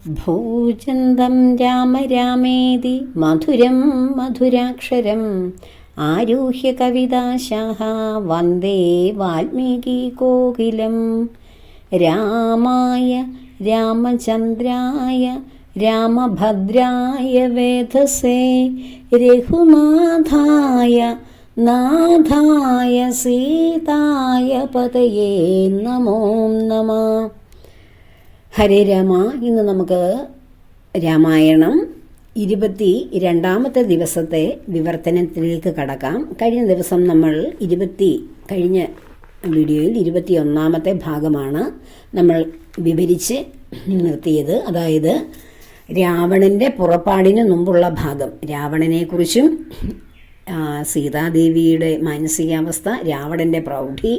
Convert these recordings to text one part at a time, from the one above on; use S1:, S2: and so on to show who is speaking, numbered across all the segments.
S1: ഭൂചന്തം രാമ രാമേതി മധുരം മധുരാക്ഷരം ആരുഹ്യ കവിതാശാഖ വന്ദേ വാൽമീകി കോകിലം. രാമായ രാമചന്ദ്രായ രാമഭദ്രായ വേധസേ രഘുനാഥായ നാഥായ സീതായ പതയേ നമോ നമഃ. ഹരേ രാമ. ഇന്ന് നമുക്ക് രാമായണം 22-ാമത്തെ ദിവസത്തെ വിവർത്തനത്തിലേക്ക് കടക്കാം. കഴിഞ്ഞ ദിവസം നമ്മൾ കഴിഞ്ഞ വീഡിയോയിൽ 21-ാമത്തെ ഭാഗമാണ് നമ്മൾ വിവരിച്ച് നിർത്തിയത്. അതായത് രാവണന്റെ പുറപ്പാടിന് മുമ്പുള്ള ഭാഗം, രാവണനെക്കുറിച്ചും സീതാദേവിയുടെ മാനസികാവസ്ഥ, രാവണന്റെ പ്രൗഢി,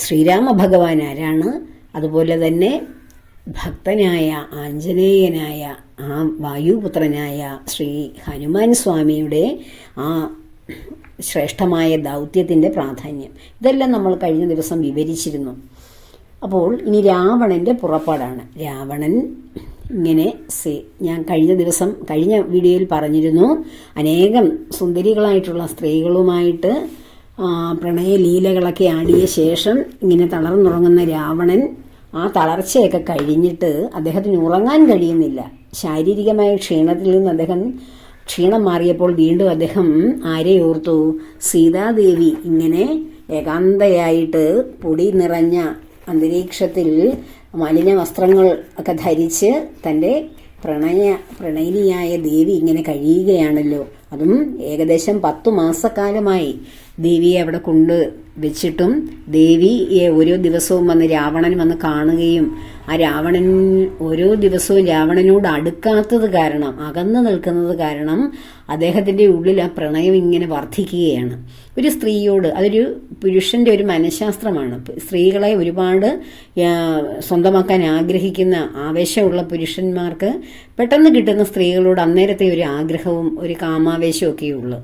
S1: ശ്രീരാമ ഭഗവാൻ ആരാണ്, അതുപോലെ തന്നെ ഭക്തനായ ആഞ്ജനേയനായ ആ വായുപുത്രനായ ശ്രീ ഹനുമാൻ സ്വാമിയുടെ ആ ശ്രേഷ്ഠമായ ദൗത്യത്തിൻ്റെ പ്രാധാന്യം, ഇതെല്ലാം നമ്മൾ കഴിഞ്ഞ ദിവസം വിവരിച്ചിരുന്നു. അപ്പോൾ ഇനി രാവണൻ്റെ പുറപ്പാടാണ്. രാവണൻ ഇങ്ങനെ ഞാൻ കഴിഞ്ഞ വീഡിയോയിൽ പറഞ്ഞിരുന്നു, അനേകം സുന്ദരികളായിട്ടുള്ള സ്ത്രീകളുമായിട്ട് പ്രണയലീലകളൊക്കെ ആടിയ ശേഷം ഇങ്ങനെ തളർന്നുറങ്ങുന്ന രാവണൻ ആ തളർച്ചയൊക്കെ കഴിഞ്ഞിട്ട് അദ്ദേഹത്തിന് ഉറങ്ങാൻ കഴിയുന്നില്ല. ശാരീരികമായ ക്ഷീണത്തിൽ നിന്ന് ക്ഷീണം മാറിയപ്പോൾ വീണ്ടും അദ്ദേഹം ആരെ ഓർത്തു? സീതാദേവി ഇങ്ങനെ ഏകാന്തയായിട്ട് പൊടി നിറഞ്ഞ അന്തരീക്ഷത്തിൽ മലിന വസ്ത്രങ്ങൾ ഒക്കെ ധരിച്ച് തൻ്റെ പ്രണയിനിയായ ദേവി ഇങ്ങനെ കഴിയുകയാണല്ലോ. അതും ഏകദേശം 10 മാസക്കാലമായി ദേവിയെ അവിടെ വെച്ചിട്ടും ദേവിയെ ഓരോ ദിവസവും രാവണൻ വന്ന് കാണുകയും ആ രാവണൻ ഓരോ ദിവസവും രാവണനോട് അടുക്കാത്തത് കാരണം, അകന്നു നിൽക്കുന്നത് കാരണം അദ്ദേഹത്തിൻ്റെ ഉള്ളിൽ ആ പ്രണയം ഇങ്ങനെ വർദ്ധിക്കുകയാണ്. ഒരു സ്ത്രീയോട്, അതൊരു പുരുഷന്റെ ഒരു മനഃശാസ്ത്രമാണ്. സ്ത്രീകളെ ഒരുപാട് സ്വന്തമാക്കാൻ ആഗ്രഹിക്കുന്ന ആവേശമുള്ള പുരുഷന്മാർക്ക് പെട്ടെന്ന് കിട്ടുന്ന സ്ത്രീകളോട് അന്നേരത്തെ ഒരു ആഗ്രഹവും ഒരു കാമാവേശവും ഒക്കെയുള്ളൂ.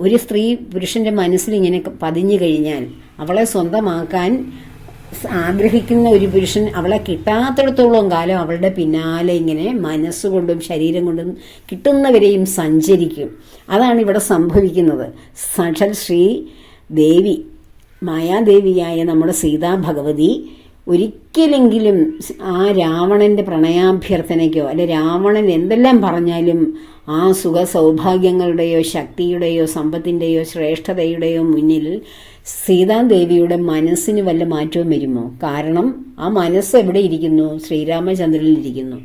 S1: ഒരു സ്ത്രീ പുരുഷന്റെ മനസ്സിൽ ഇങ്ങനെ പതിഞ്ഞു കഴിഞ്ഞാൽ അവളെ സ്വന്തമാക്കാൻ ആഗ്രഹിക്കുന്ന ഒരു പുരുഷൻ അവളെ കിട്ടാത്തിടത്തോളം കാലം അവളുടെ പിന്നാലെ ഇങ്ങനെ മനസ്സുകൊണ്ടും ശരീരം കൊണ്ടും കിട്ടുന്നവരെയും സഞ്ചരിക്കും. അതാണ് ഇവിടെ സംഭവിക്കുന്നത്. സാക്ഷാൽ ശ്രീ ദേവി, മായാദേവിയായ നമ്മുടെ സീതാ ഭഗവതി ഒരിക്കലെങ്കിലും ആ രാവണന്റെ പ്രണയാഭ്യർത്ഥനയ്ക്കോ അല്ലെ രാവണൻ എന്തെല്ലാം പറഞ്ഞാലും ആ സുഖ സൗഭാഗ്യങ്ങളുടെയോ ശക്തിയുടെയോ സമ്പത്തിൻ്റെയോ ശ്രേഷ്ഠതയുടെയോ മുന്നിൽ സീതാദേവിയുടെ മനസ്സിന് വല്ല മാറ്റവും വരുമോ? കാരണം ആ മനസ്സ് എവിടെ ഇരിക്കുന്നു? ശ്രീരാമചന്ദ്രനിൽ ഇരിക്കുന്നു.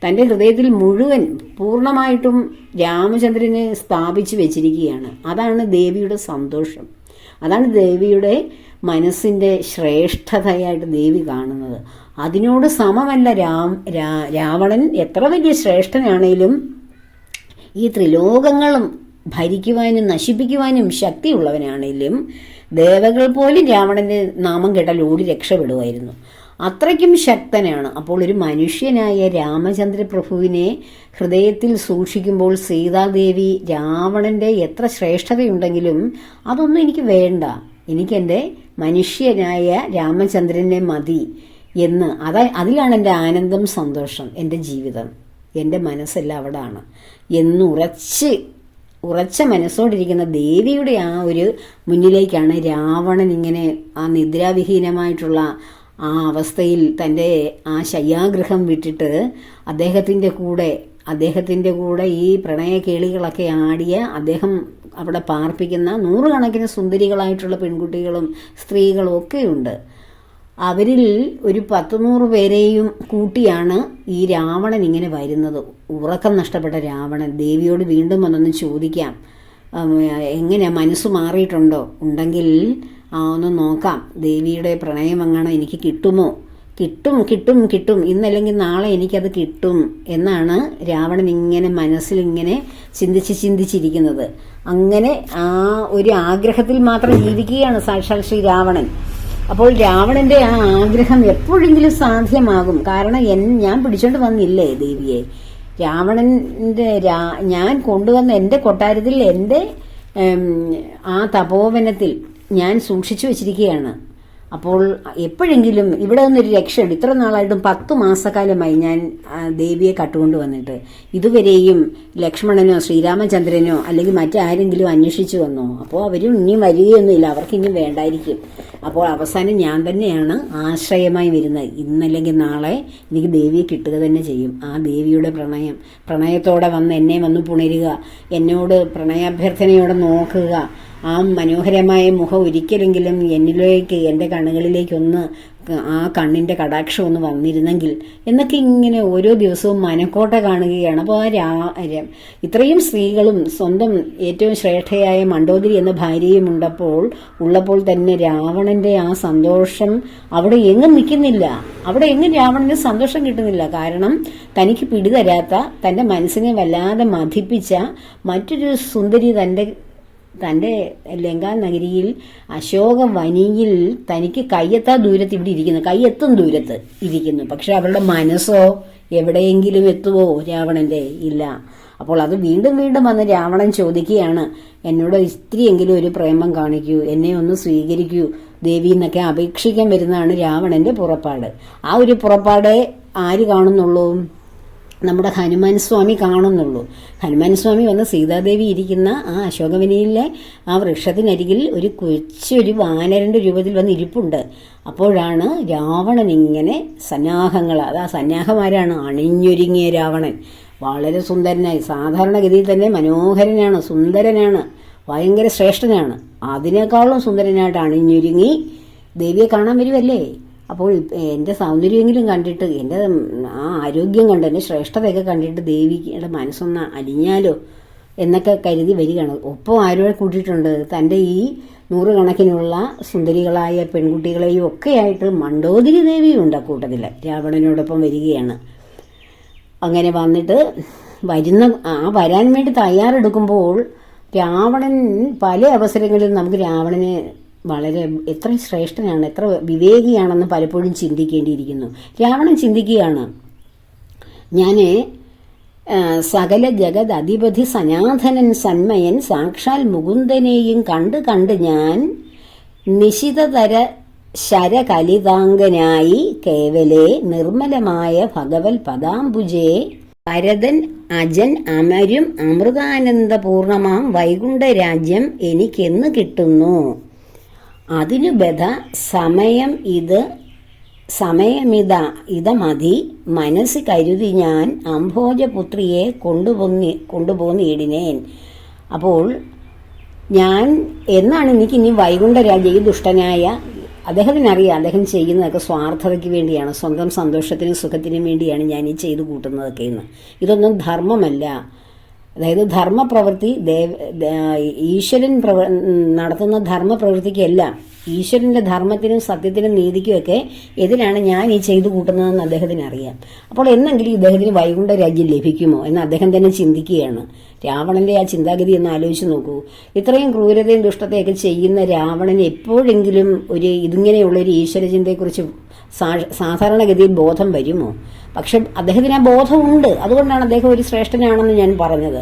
S1: തൻ്റെ ഹൃദയത്തിൽ മുഴുവൻ പൂർണ്ണമായിട്ടും രാമചന്ദ്രനെ സ്ഥാപിച്ചു വെച്ചിരിക്കുകയാണ്. അതാണ് ദേവിയുടെ സന്തോഷം. അതാണ് ദേവിയുടെ മനസ്സിൻ്റെ ശ്രേഷ്ഠതയായിട്ട് ദേവി കാണുന്നത്. അതിനോട് സമമല്ല രാവണൻ. എത്ര വലിയ ശ്രേഷ്ഠനാണേലും ഈ ത്രിലോകങ്ങളും ഭരിക്കുവാനും നശിപ്പിക്കുവാനും ശക്തിയുള്ളവനാണേലും ദേവകൾ പോലും രാവണന്റെ നാമം കേട്ടാൽ ഓടി രക്ഷപ്പെടുമായിരുന്നു. അത്രയ്ക്കും ശക്തനാണ്. അപ്പോൾ ഒരു മനുഷ്യനായ രാമചന്ദ്ര പ്രഭുവിനെ ഹൃദയത്തിൽ സൂക്ഷിക്കുമ്പോൾ സീതാദേവി രാവണന്റെ എത്ര ശ്രേഷ്ഠതയുണ്ടെങ്കിലും അതൊന്നും എനിക്ക് വേണ്ട, എനിക്കെൻ്റെ മനുഷ്യനായ രാമചന്ദ്രനെ മതി എന്ന്, അതിലാണ് എൻ്റെ ആനന്ദം, സന്തോഷം, എൻ്റെ ജീവിതം, എൻ്റെ മനസ്സെല്ലാം അവിടാണ് എന്ന് ഉറച്ച മനസ്സോടിരിക്കുന്ന ദേവിയുടെ ആ ഒരു മുന്നിലേക്കാണ് രാവണൻ ഇങ്ങനെ ആ നിദ്രാവിഹീനമായിട്ടുള്ള ആ അവസ്ഥയിൽ തൻ്റെ ആ ശയ്യാഗൃഹം വിട്ടിട്ട് അദ്ദേഹത്തിൻ്റെ കൂടെ ഈ പ്രണയ കേളികളൊക്കെ ആടിയ അദ്ദേഹം അവിടെ പാർപ്പിക്കുന്ന 100 കണക്കിന് സുന്ദരികളായിട്ടുള്ള പെൺകുട്ടികളും സ്ത്രീകളും ഒക്കെയുണ്ട്. അവരിൽ ഒരു 10-100 പേരെയും കൂട്ടിയാണ് ഈ രാവണൻ ഇങ്ങനെ വരുന്നത്. ഉറക്കം നഷ്ടപ്പെട്ട രാവണൻ ദേവിയോട് വീണ്ടും വന്നൊന്ന് ചോദിക്കാം, എങ്ങനെ മനസ്സ് മാറിയിട്ടുണ്ടോ? ഉണ്ടെങ്കിൽ ഒന്ന് നോക്കാം, ദേവിയുടെ പ്രണയം എങ്ങാണോ എനിക്ക് കിട്ടുമോ? കിട്ടും, ഇന്നല്ലെങ്കിൽ നാളെ എനിക്കത് കിട്ടും എന്നാണ് രാവണൻ ഇങ്ങനെ മനസ്സിലിങ്ങനെ ചിന്തിച്ചിരിക്കുന്നത്. അങ്ങനെ ആ ഒരു ആഗ്രഹത്തിൽ മാത്രം ജീവിക്കുകയാണ് സാക്ഷാൽ ശ്രീ രാവണൻ. അപ്പോൾ രാവണന്റെ ആ ആഗ്രഹം എപ്പോഴെങ്കിലും സാധ്യമാകും. കാരണം ഞാൻ പിടിച്ചോണ്ട് വന്നില്ലേ ദേവിയെ? ഞാൻ കൊണ്ടുവന്ന എൻ്റെ കൊട്ടാരത്തിൽ, എൻ്റെ ആ തപോവനത്തിൽ ഞാൻ സൂക്ഷിച്ചു വച്ചിരിക്കുകയാണ്. അപ്പോൾ എപ്പോഴെങ്കിലും ഇവിടെ നിന്നൊരു രക്ഷയുണ്ട്. ഇത്ര നാളായിട്ടും 10 മാസക്കാലമായി ഞാൻ ദേവിയെ കട്ടുകൊണ്ട് വന്നിട്ട് ഇതുവരെയും ലക്ഷ്മണനോ ശ്രീരാമചന്ദ്രനോ അല്ലെങ്കിൽ മറ്റാരെങ്കിലും അന്വേഷിച്ചു വന്നോ? അപ്പോൾ അവരും ഇനിയും വരികയൊന്നുമില്ല, അവർക്ക് ഇനിയും വേണ്ടായിരിക്കും. അപ്പോൾ അവസാനം ഞാൻ തന്നെയാണ് ആശ്രയമായി വരുന്നത്. ഇന്നല്ലെങ്കിൽ നാളെ എനിക്ക് ദേവിയെ കിട്ടുക തന്നെ ചെയ്യും. ആ ദേവിയുടെ പ്രണയത്തോടെ വന്ന് എന്നെ വന്ന് പുണരുക, എന്നോട് പ്രണയാഭ്യർത്ഥനയോടെ നോക്കുക, ആ മനോഹരമായ മുഖം ഒരിക്കലെങ്കിലും എന്നിലേക്ക്, എൻ്റെ കണ്ണുകളിലേക്കൊന്ന് ആ കണ്ണിൻ്റെ കടാക്ഷം ഒന്ന് വന്നിരുന്നെങ്കിൽ എന്നൊക്കെ ഇങ്ങനെ ഓരോ ദിവസവും മനക്കോട്ട കാണുകയാണ്. അപ്പോൾ ഇത്രയും സ്ത്രീകളും സ്വന്തം ഏറ്റവും ശ്രേഷ്ഠയായ മണ്ഡോദരി എന്ന ഭാര്യയും ഉള്ളപ്പോൾ തന്നെ രാവണന്റെ ആ സന്തോഷം അവിടെ എങ്ങും നിൽക്കുന്നില്ല. അവിടെ എങ്ങും രാവണന് സന്തോഷം കിട്ടുന്നില്ല. കാരണം തനിക്ക് പിടിതരാത്ത, തൻ്റെ മനസ്സിനെ വല്ലാതെ മഥിപ്പിച്ച മറ്റൊരു സുന്ദരി തൻ്റെ ലങ്കാ നഗരിയിൽ അശോകവനിയിൽ തനിക്ക് കയ്യെത്താ ദൂരത്ത് ഇവിടെ ഇരിക്കുന്നു, കയ്യെത്തും ദൂരത്ത് ഇരിക്കുന്നു. പക്ഷെ അവരുടെ മനസ്സോ എവിടെയെങ്കിലും എത്തുവോ രാവണന്റെ? ഇല്ല. അപ്പോൾ അത് വീണ്ടും വീണ്ടും വന്ന് രാവണൻ ചോദിക്കുകയാണ്, എന്നോട് ഇത്തിരിയെങ്കിലും ഒരു പ്രേമം കാണിക്കൂ, എന്നെ ഒന്ന് സ്വീകരിക്കൂ ദേവി എന്നൊക്കെ അപേക്ഷിക്കാൻ വരുന്നതാണ് രാവണന്റെ പുറപ്പാട്. ആ ഒരു പുറപ്പാട് ആര് കാണുന്നുള്ളൂ? നമ്മുടെ ഹനുമാൻ സ്വാമി കാണുന്നുള്ളൂ. ഹനുമാൻ സ്വാമി വന്ന് സീതാദേവി ഇരിക്കുന്ന ആ അശോകവനിയിലെ ആ വൃക്ഷത്തിനരികിൽ ഒരു കൊച്ചൊരു വാനരന്റെ രൂപത്തിൽ വന്ന് ഇരിപ്പുണ്ട്. അപ്പോഴാണ് രാവണൻ ഇങ്ങനെ സന്നാഹങ്ങൾ, അത് ആ സന്നാഹമാരാണ് അണിഞ്ഞൊരുങ്ങിയ രാവണൻ. വളരെ സുന്ദരനായി, സാധാരണഗതിയിൽ തന്നെ മനോഹരനാണ്, സുന്ദരനാണ്, ഭയങ്കര ശ്രേഷ്ഠനാണ്. അതിനേക്കാളും സുന്ദരനായിട്ട് അണിഞ്ഞൊരുങ്ങി ദേവിയെ കാണാൻ വരുമല്ലേ. അപ്പോൾ എൻ്റെ സൗന്ദര്യമെങ്കിലും കണ്ടിട്ട്, എൻ്റെ ആ ആരോഗ്യം കണ്ട്, എൻ്റെ ശ്രേഷ്ഠതയൊക്കെ കണ്ടിട്ട് ദേവിയുടെ മനസ്സൊന്ന് അലിഞ്ഞാലോ എന്നൊക്കെ കരുതി വരികയാണ്. ഒപ്പം ആരോടെ കൂട്ടിയിട്ടുണ്ട്? തൻ്റെ ഈ 100 കണക്കിനുള്ള സുന്ദരികളായ പെൺകുട്ടികളെയും ഒക്കെയായിട്ട് മണ്ഡോദരി ദേവിയും ഉണ്ട് കൂട്ടത്തിൽ, രാവണനോടൊപ്പം വരികയാണ്. അങ്ങനെ വന്നിട്ട് വരാൻ വേണ്ടി തയ്യാറെടുക്കുമ്പോൾ രാവണൻ പല അവസരങ്ങളിലും നമുക്ക് രാവണനെ വളരെ എത്ര ശ്രേഷ്ഠനാണ്, എത്ര വിവേകിയാണെന്ന് പലപ്പോഴും ചിന്തിക്കേണ്ടിയിരിക്കുന്നു. രാവണൻ ചിന്തിക്കുകയാണ്, ഞാൻ സകല ജഗത് അധിപതി സനാതനൻ സന്മയൻ സാക്ഷാൽ മുകുന്ദനെയും കണ്ട് ഞാൻ നിശിതതര ശരകലിതാംഗനായി കേവലേ നിർമ്മലമായ ഭഗവൽ പദാംബുജേ ഭരതൻ അജൻ അമരും അമൃതാനന്ദപൂർണമാം വൈകുണ്ഠരാജ്യം എനിക്കെന്ന് കിട്ടുന്നു. അതിനു ബധ സമയമിതമതി മനസ്സ് കരുതി ഞാൻ അംഭോജപുത്രിയെ കൊണ്ടുപോന്നിടിനേൻ. അപ്പോൾ ഞാൻ എന്നാണ് എനിക്കിനി വൈകുണ്ഠരാജ്യം, ഈ ദുഷ്ടനായ അദ്ദേഹത്തിനറിയാം അദ്ദേഹം ചെയ്യുന്നതൊക്കെ സ്വാർത്ഥതയ്ക്ക് വേണ്ടിയാണ്, സ്വന്തം സന്തോഷത്തിനും സുഖത്തിനും വേണ്ടിയാണ് ഞാൻ ഈ ചെയ്തു കൂട്ടുന്നതൊക്കെ എന്ന്. ഇതൊന്നും ധർമ്മമല്ല. അതായത് ധർമ്മപ്രവൃത്തി ഈശ്വരൻ നടത്തുന്ന ധർമ്മപ്രവൃത്തിക്കല്ല, ഈശ്വരന്റെ ധർമ്മത്തിനും സത്യത്തിനും നീതിക്കുമൊക്കെ എതിരാണ് ഞാൻ ഈ ചെയ്തു കൂട്ടുന്നതെന്ന് അദ്ദേഹത്തിന് അറിയാം. അപ്പോൾ എന്നെങ്കിലും ഇദ്ദേഹത്തിന് വൈകുണ്ഠ രാജ്യം ലഭിക്കുമോ എന്ന് അദ്ദേഹം തന്നെ ചിന്തിക്കുകയാണ്. രാവണന്റെ ആ ചിന്താഗതി ഒന്ന് ആലോചിച്ച് നോക്കൂ. ഇത്രയും ക്രൂരതയും ദുഷ്ടതയൊക്കെ ചെയ്യുന്ന രാവണന് എപ്പോഴെങ്കിലും ഇതിങ്ങനെയുള്ളൊരു ഈശ്വരചിന്തയെക്കുറിച്ച് സാധാരണഗതിയിൽ ബോധം വരുമോ? പക്ഷെ അദ്ദേഹത്തിന് ആ ബോധമുണ്ട്. അതുകൊണ്ടാണ് അദ്ദേഹം ഒരു ശ്രേഷ്ഠനാണെന്ന് ഞാൻ പറഞ്ഞത്.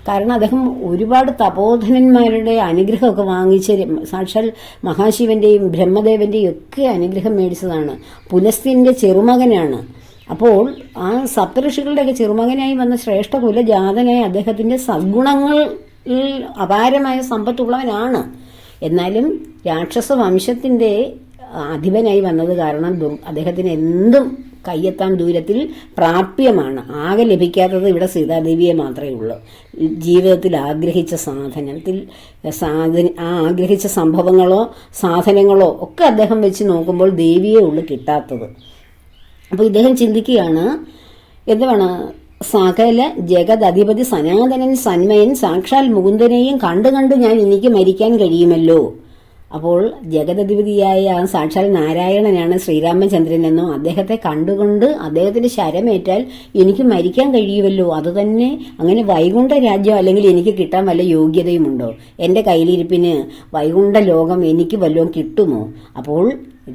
S1: കാരണം അദ്ദേഹം ഒരുപാട് തപോധനന്മാരുടെ അനുഗ്രഹമൊക്കെ വാങ്ങിച്ച് സാക്ഷാൽ മഹാശിവന്റെയും ബ്രഹ്മദേവന്റെയും ഒക്കെ അനുഗ്രഹം മേടിച്ചതാണ്. പുലസ്ത്യന്റെ ചെറുമകനാണ്. അപ്പോൾ ആ സപ്തഋഷികളുടെയൊക്കെ ചെറുമകനായി വന്ന ശ്രേഷ്ഠ കുലജാതനായ അദ്ദേഹത്തിന്റെ സദ്ഗുണങ്ങളിൽ അപാരമായ സമ്പത്തുള്ളവനാണ്. എന്നാലും രാക്ഷസ വംശത്തിന്റെ അധിപനായി വന്നത് കാരണം അദ്ദേഹത്തിന് എന്തും കയ്യെത്താൻ ദൂരത്തിൽ പ്രാപ്യമാണ്. ആകെ ലഭിക്കാത്തത് ഇവിടെ സീതാദേവിയെ മാത്രമേ ഉള്ളൂ. ജീവിതത്തിൽ ആഗ്രഹിച്ച ആഗ്രഹിച്ച സംഭവങ്ങളോ സാധനങ്ങളോ ഒക്കെ അദ്ദേഹം വെച്ച് നോക്കുമ്പോൾ ദേവിയെ ഉള്ളു കിട്ടാത്തത്. അപ്പോൾ ഇദ്ദേഹം ചിന്തിക്കുകയാണ്, എന്തുവാണ്, സകല ജഗദധിപതി സനാതനൻ സന്മയൻ സാക്ഷാൽ മുകുന്ദനെയും കണ്ട് ഞാൻ എനിക്ക് മരിക്കാൻ കഴിയുമല്ലോ. അപ്പോൾ ജഗദധിപതിയായ സാക്ഷാൽ നാരായണനാണ് ശ്രീരാമചന്ദ്രനെന്നോ അദ്ദേഹത്തെ കണ്ടുകൊണ്ട് അദ്ദേഹത്തിന്റെ ശരമേറ്റാൽ എനിക്ക് മരിക്കാൻ കഴിയുമല്ലോ. അതുതന്നെ അങ്ങനെ വൈകുണ്ഠ രാജ്യം അല്ലെങ്കിൽ എനിക്ക് കിട്ടാൻ വല്ല യോഗ്യതയുമുണ്ടോ? എൻ്റെ കയ്യിലിരിപ്പിന് വൈകുണ്ഠ ലോകം എനിക്ക് വല്ലതും കിട്ടുമോ? അപ്പോൾ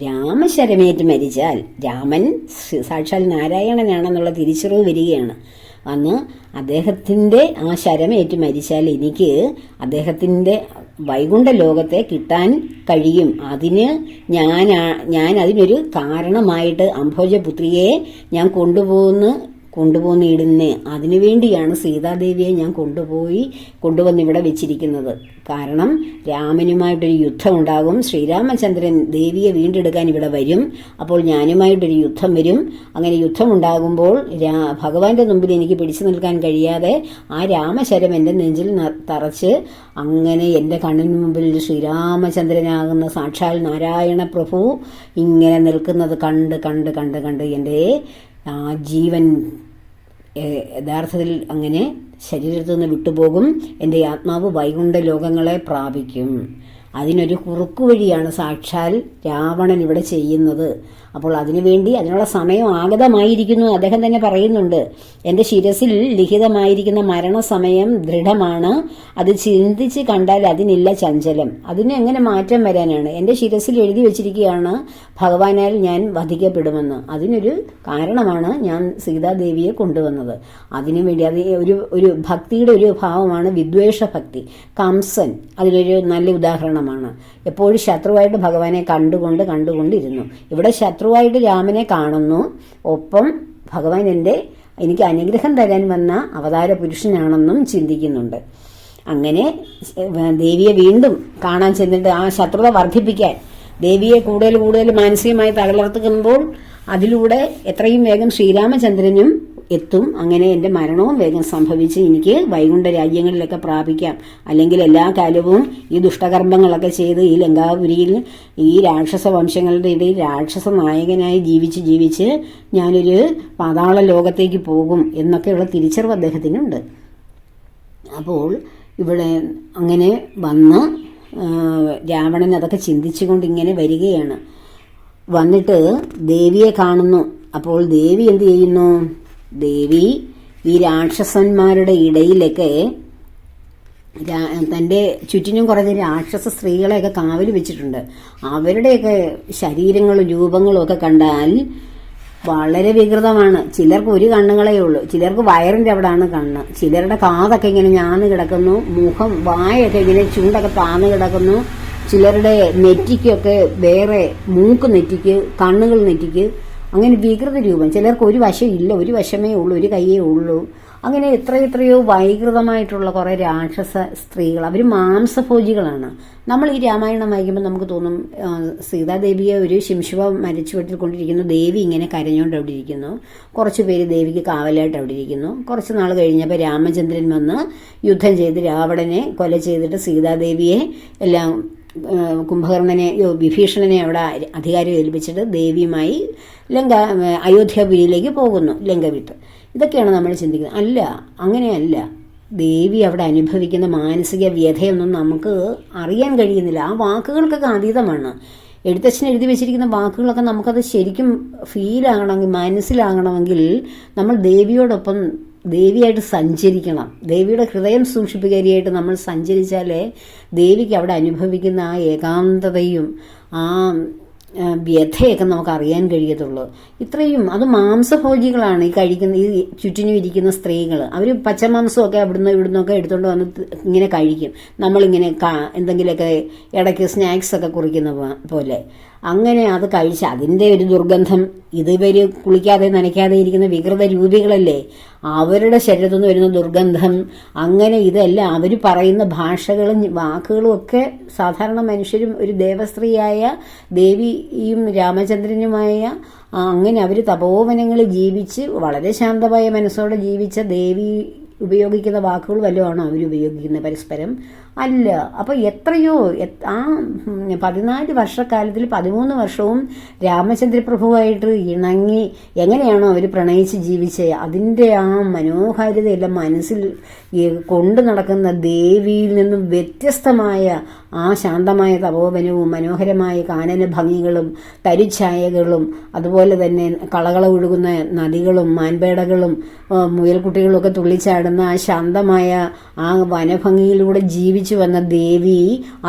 S1: രാമശരമേറ്റ് മരിച്ചാൽ രാമൻ സാക്ഷാൽ നാരായണനാണെന്നുള്ള തിരിച്ചറിവ് വരികയാണ്. അന്ന് അദ്ദേഹത്തിൻ്റെ ആ ശരമേറ്റ് മരിച്ചാൽ എനിക്ക് അദ്ദേഹത്തിൻ്റെ വൈകുണ്ഠ ലോകത്തെ കിട്ടാൻ കഴിയും. അതിന് ഞാൻ അതിനൊരു കാരണമായിട്ട് അംഭോജപുത്രിയെ ഞാൻ കൊണ്ടുപോന്നിടുന്നേ. അതിനുവേണ്ടിയാണ് സീതാദേവിയെ ഞാൻ കൊണ്ടുവന്ന് ഇവിടെ വെച്ചിരിക്കുന്നത്. കാരണം രാമനുമായിട്ടൊരു യുദ്ധം ഉണ്ടാകും. ശ്രീരാമചന്ദ്രൻ ദേവിയെ വീണ്ടെടുക്കാൻ ഇവിടെ വരും. അപ്പോൾ ഞാനുമായിട്ടൊരു യുദ്ധം വരും. അങ്ങനെ യുദ്ധം ഉണ്ടാകുമ്പോൾ ഭഗവാന്റെ മുമ്പിൽ എനിക്ക് പിടിച്ചു നിൽക്കാൻ കഴിയാതെ ആ രാമശരം എൻ്റെ നെഞ്ചിൽ തറച്ച് അങ്ങനെ എൻ്റെ കണ്ണിന് മുമ്പിൽ ശ്രീരാമചന്ദ്രനാകുന്ന സാക്ഷാൽ നാരായണ പ്രഭു ഇങ്ങനെ നിൽക്കുന്നത് കണ്ട് എൻ്റെ ആ ജീവൻ യഥാർത്ഥത്തിൽ അങ്ങനെ ശരീരത്തിൽ നിന്ന് വിട്ടുപോകും. എൻ്റെ ആത്മാവ് വൈകുണ്ഠ ലോകങ്ങളെ പ്രാപിക്കും. അതിനൊരു കുറുക്കുവഴിയാണ് സാക്ഷാൽ രാവണൻ ഇവിടെ ചെയ്യുന്നത്. അപ്പോൾ അതിനുവേണ്ടി അതിനുള്ള സമയം ആഗതമായിരിക്കുന്നു. അദ്ദേഹം തന്നെ പറയുന്നുണ്ട്, എൻ്റെ ശിരസിൽ ലിഖിതമായിരിക്കുന്ന മരണസമയം ദൃഢമാണ്. അത് ചിന്തിച്ച് കണ്ടാൽ അതിനില്ല ചഞ്ചലം. അതിന് എങ്ങനെ മാറ്റം വരാനാണ്? എൻ്റെ ശിരസിൽ എഴുതി വെച്ചിരിക്കുകയാണ് ഭഗവാനാൽ ഞാൻ വധിക്കപ്പെടുമെന്ന്. അതിനൊരു കാരണമാണ് ഞാൻ സീതാദേവിയെ കൊണ്ടുവന്നത്. അതിനുവേണ്ടി അത് ഒരു ഭക്തിയുടെ ഒരു ഭാവമാണ് വിദ്വേഷ ഭക്തി. കംസൻ അതിലൊരു നല്ല ഉദാഹരണമാണ്. എപ്പോഴും ശത്രുവായിട്ട് ഭഗവാനെ കണ്ടുകൊണ്ടിരുന്നു. ഇവിടെ ശത്രുവായിട്ട് രാമനെ കാണുന്നു. ഒപ്പം ഭഗവാൻ എനിക്ക് അനുഗ്രഹം തരാൻ വന്ന അവതാര പുരുഷനാണെന്നും ചിന്തിക്കുന്നുണ്ട്. അങ്ങനെ ദേവിയെ വീണ്ടും കാണാൻ ചെന്നിട്ട് ആ ശത്രുത വർദ്ധിപ്പിക്കാൻ ദേവിയെ കൂടുതൽ മാനസികമായി തകർത്തുമ്പോൾ അതിലൂടെ എത്രയും വേഗം ശ്രീരാമചന്ദ്രനും എത്തും. അങ്ങനെ എൻ്റെ മരണവും വേഗം സംഭവിച്ച് എനിക്ക് വൈകുണ്ഠ രാജ്യങ്ങളിലൊക്കെ പ്രാപിക്കാം. അല്ലെങ്കിൽ എല്ലാ കാലവും ഈ ദുഷ്ടകർമ്മങ്ങളൊക്കെ ചെയ്ത് ഈ ലങ്കാപുരിയിൽ ഈ രാക്ഷസ വംശങ്ങളുടെ ഇടയിൽ രാക്ഷസ നായകനായി ജീവിച്ച് ഞാനൊരു പാതാള ലോകത്തേക്ക് പോകും എന്നൊക്കെയുള്ള തിരിച്ചറിവ് അദ്ദേഹത്തിനുണ്ട്. അപ്പോൾ ഇവിടെ അങ്ങനെ വന്ന് രാവണൻ അതൊക്കെ ചിന്തിച്ചുകൊണ്ട് ഇങ്ങനെ വരികയാണ്. വന്നിട്ട് ദേവിയെ കാണുന്നു. അപ്പോൾ ദേവി എന്ത് ചെയ്യുന്നു? ദേവി ഈ രാക്ഷസന്മാരുടെ ഇടയിലൊക്കെ തൻ്റെ ചുറ്റിനും കുറച്ച് രാക്ഷസ സ്ത്രീകളെയൊക്കെ കാവൽ വെച്ചിട്ടുണ്ട്. അവരുടെയൊക്കെ ശരീരങ്ങളും രൂപങ്ങളും ഒക്കെ കണ്ടാൽ വളരെ വികൃതമാണ്. ചിലർക്ക് ഒരു കണ്ണുകളേ ഉള്ളൂ, ചിലർക്ക് വയറിൻ്റെ അവിടെയാണ് കണ്ണ്, ചിലരുടെ കാതൊക്കെ ഇങ്ങനെ ഞാന്ന് കിടക്കുന്നു, മുഖം വായൊക്കെ ഇങ്ങനെ ചൂണ്ടൊക്കെ താന്ന് കിടക്കുന്നു, ചിലരുടെ നെറ്റിക്കൊക്കെ വേറെ നെറ്റിക്ക്, കണ്ണുകൾ നെറ്റിക്ക്, അങ്ങനെ വികൃത രൂപം. ചിലർക്ക് ഒരു വശം ഇല്ല, ഒരു വശമേ ഉള്ളൂ, ഒരു കൈയേ ഉള്ളൂ. അങ്ങനെ എത്രയോ വൈകൃതമായിട്ടുള്ള കുറേ രാക്ഷസ സ്ത്രീകൾ. അവർ മാംസഭോജികളാണ്. നമ്മൾ ഈ രാമായണം വായിക്കുമ്പോൾ നമുക്ക് തോന്നും സീതാദേവിയെ ഒരു ശിംശുവ മരിച്ചു വീട്ടിൽക്കൊണ്ടിരിക്കുന്നു, ദേവി ഇങ്ങനെ കരഞ്ഞുകൊണ്ട് അവിടെ ഇരിക്കുന്നു, കുറച്ച് പേര് ദേവിക്ക് കാവലായിട്ട് അവിടെ ഇരിക്കുന്നു. കുറച്ച് നാൾ കഴിഞ്ഞപ്പോൾ രാമചന്ദ്രൻ വന്ന് യുദ്ധം ചെയ്ത് രാവണനെ കൊല ചെയ്തിട്ട് സീതാദേവിയെ എല്ലാം വിഭീഷണനെ അവിടെ അധികാരം ഏൽപ്പിച്ചിട്ട് ദേവിയുമായി അയോധ്യാപുരിയിലേക്ക് പോകുന്നു, ലങ്ക വിട്ട്. ഇതൊക്കെയാണ് നമ്മൾ ചിന്തിക്കുന്നത്. അല്ല, അങ്ങനെയല്ല. ദേവി അവിടെ അനുഭവിക്കുന്ന മാനസിക വ്യഥയൊന്നും നമുക്ക് അറിയാൻ കഴിയുന്നില്ല. ആ വാക്കുകൾക്കൊക്കെ അതീതമാണ്. എഴുത്തച്ഛൻ എഴുതി വെച്ചിരിക്കുന്ന വാക്കുകളൊക്കെ നമുക്കത് ശരിക്കും ഫീലാകണമെങ്കിൽ, മനസ്സിലാകണമെങ്കിൽ നമ്മൾ ദേവിയായിട്ട് സഞ്ചരിക്കണം. ദേവിയുടെ ഹൃദയം സൂക്ഷിപ്പുകാരിയായിട്ട് നമ്മൾ സഞ്ചരിച്ചാലേ ദേവിക്ക് അവിടെ അനുഭവിക്കുന്ന ആ ഏകാന്തതയും ആ വ്യഥയൊക്കെ നമുക്ക് അറിയാൻ കഴിയത്തുള്ളൂ. ഇത്രയും അത് മാംസഭോജികളാണ് ഈ ചുറ്റിനും ഇരിക്കുന്ന സ്ത്രീകൾ. അവർ പച്ചമാംസമൊക്കെ ഇവിടുന്നൊക്കെ എടുത്തുകൊണ്ട് വന്ന് ഇങ്ങനെ കഴിക്കും. നമ്മളിങ്ങനെ എന്തെങ്കിലുമൊക്കെ ഇടയ്ക്ക് സ്നാക്സൊക്കെ കുറിക്കുന്ന പോലെ അങ്ങനെ അത് കഴിച്ച് അതിൻ്റെ ഒരു ദുർഗന്ധം. ഇതുവരെ കുളിക്കാതെ നനയ്ക്കാതെ ഇരിക്കുന്ന വികൃത രൂപികളല്ലേ, അവരുടെ ശരീരത്തു നിന്ന് വരുന്ന ദുർഗന്ധം. അങ്ങനെ ഇതെല്ലാം അവർ പറയുന്ന ഭാഷകളും വാക്കുകളും ഒക്കെ സാധാരണ മനുഷ്യരും ഒരു ദേവസ്ത്രീയായ ദേവിയും രാമചന്ദ്രനുമായ അങ്ങനെ അവർ തപോവനങ്ങളിൽ ജീവിച്ച് വളരെ ശാന്തമായ മനസ്സോടെ ജീവിച്ച ദേവി ഉപയോഗിക്കുന്ന വാക്കുകൾ വല്ലതുമാണോ അവരുപയോഗിക്കുന്നത് പരസ്പരം? അല്ല. അപ്പോൾ എത്രയോ ആ 14 വർഷക്കാലത്തിൽ 13 വർഷവും രാമചന്ദ്രപ്രഭുവായിട്ട് ഇണങ്ങി എങ്ങനെയാണോ അവർ പ്രണയിച്ച് ജീവിച്ചത്, അതിൻ്റെ ആ മനോഹാരിതയെല്ലാം മനസ്സിൽ കൊണ്ടു നടക്കുന്ന ദേവിയിൽ നിന്നും വ്യത്യസ്തമായ ആ ശാന്തമായ തപോവനവും മനോഹരമായ കാനന ഭംഗികളും തരിഛായകളും അതുപോലെ തന്നെ കളകള ഒഴുകുന്ന നദികളും മാൻപേടകളും മുയൽക്കുട്ടികളും ഒക്കെ തുള്ളിച്ചാടുന്ന ആ ശാന്തമായ ആ വനഭംഗിയിലൂടെ ജീവിച്ചു വന്ന ദേവി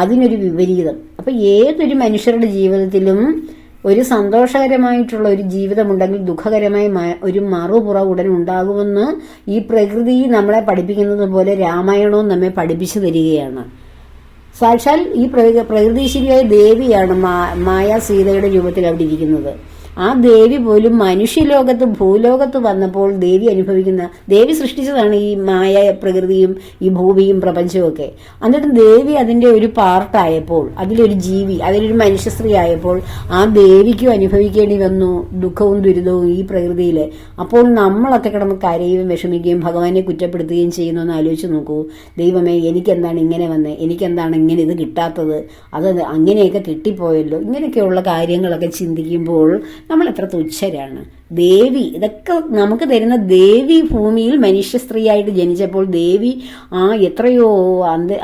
S1: അതിനൊരു വിപരീതം. അപ്പം ഏതൊരു മനുഷ്യരുടെ ജീവിതത്തിലും ഒരു സന്തോഷകരമായിട്ടുള്ള ഒരു ജീവിതമുണ്ടെങ്കിൽ ദുഃഖകരമായ ഒരു മറുപുറ ഉടൻ ഉണ്ടാകുമെന്ന് ഈ പ്രകൃതി നമ്മളെ പഠിപ്പിക്കുന്നത് പോലെ രാമായണവും നമ്മെ പഠിപ്പിച്ചു തരികയാണ്. സാക്ഷാൽ ഈ പ്രകൃതിശിലിയായ ദേവിയാണ് മായ സീതയുടെ രൂപത്തിൽ അവിടെ ഇരിക്കുന്നത്. ആ ദേവി പോലും മനുഷ്യലോകത്ത് ഭൂലോകത്ത് വന്നപ്പോൾ ദേവി അനുഭവിക്കുന്ന, ദേവി സൃഷ്ടിച്ചതാണ് ഈ മായ പ്രകൃതിയും ഈ ഭൂമിയും പ്രപഞ്ചവും ഒക്കെ. എന്നിട്ട് ദേവി അതിൻ്റെ ഒരു പാർട്ടായപ്പോൾ, അതിലൊരു ജീവി, അതിലൊരു മനുഷ്യ സ്ത്രീ ആയപ്പോൾ ആ ദേവിക്കും അനുഭവിക്കേണ്ടി വന്നു ദുഃഖവും ദുരിതവും ഈ പ്രകൃതിയിൽ. അപ്പോൾ നമ്മളൊക്കെ കിടന്ന് കരയുകയും വിഷമിക്കുകയും ഭഗവാനെ കുറ്റപ്പെടുത്തുകയും ചെയ്യുന്നു. ആലോചിച്ച് നോക്കൂ. ദൈവമേ, എനിക്കെന്താണ് ഇങ്ങനെ വന്നത്, എനിക്കെന്താണ് ഇങ്ങനെ ഇത് കിട്ടാത്തത്, അത് അങ്ങനെയൊക്കെ കിട്ടിപ്പോയല്ലോ, ഇങ്ങനെയൊക്കെയുള്ള കാര്യങ്ങളൊക്കെ ചിന്തിക്കുമ്പോൾ നമ്മൾ എത്ര തുച്ഛരാണ്. ദേവി ഇതൊക്കെ നമുക്ക് തരുന്ന ദേവി ഭൂമിയിൽ മനുഷ്യ സ്ത്രീയായിട്ട് ജനിച്ചപ്പോൾ ദേവി എത്രയോ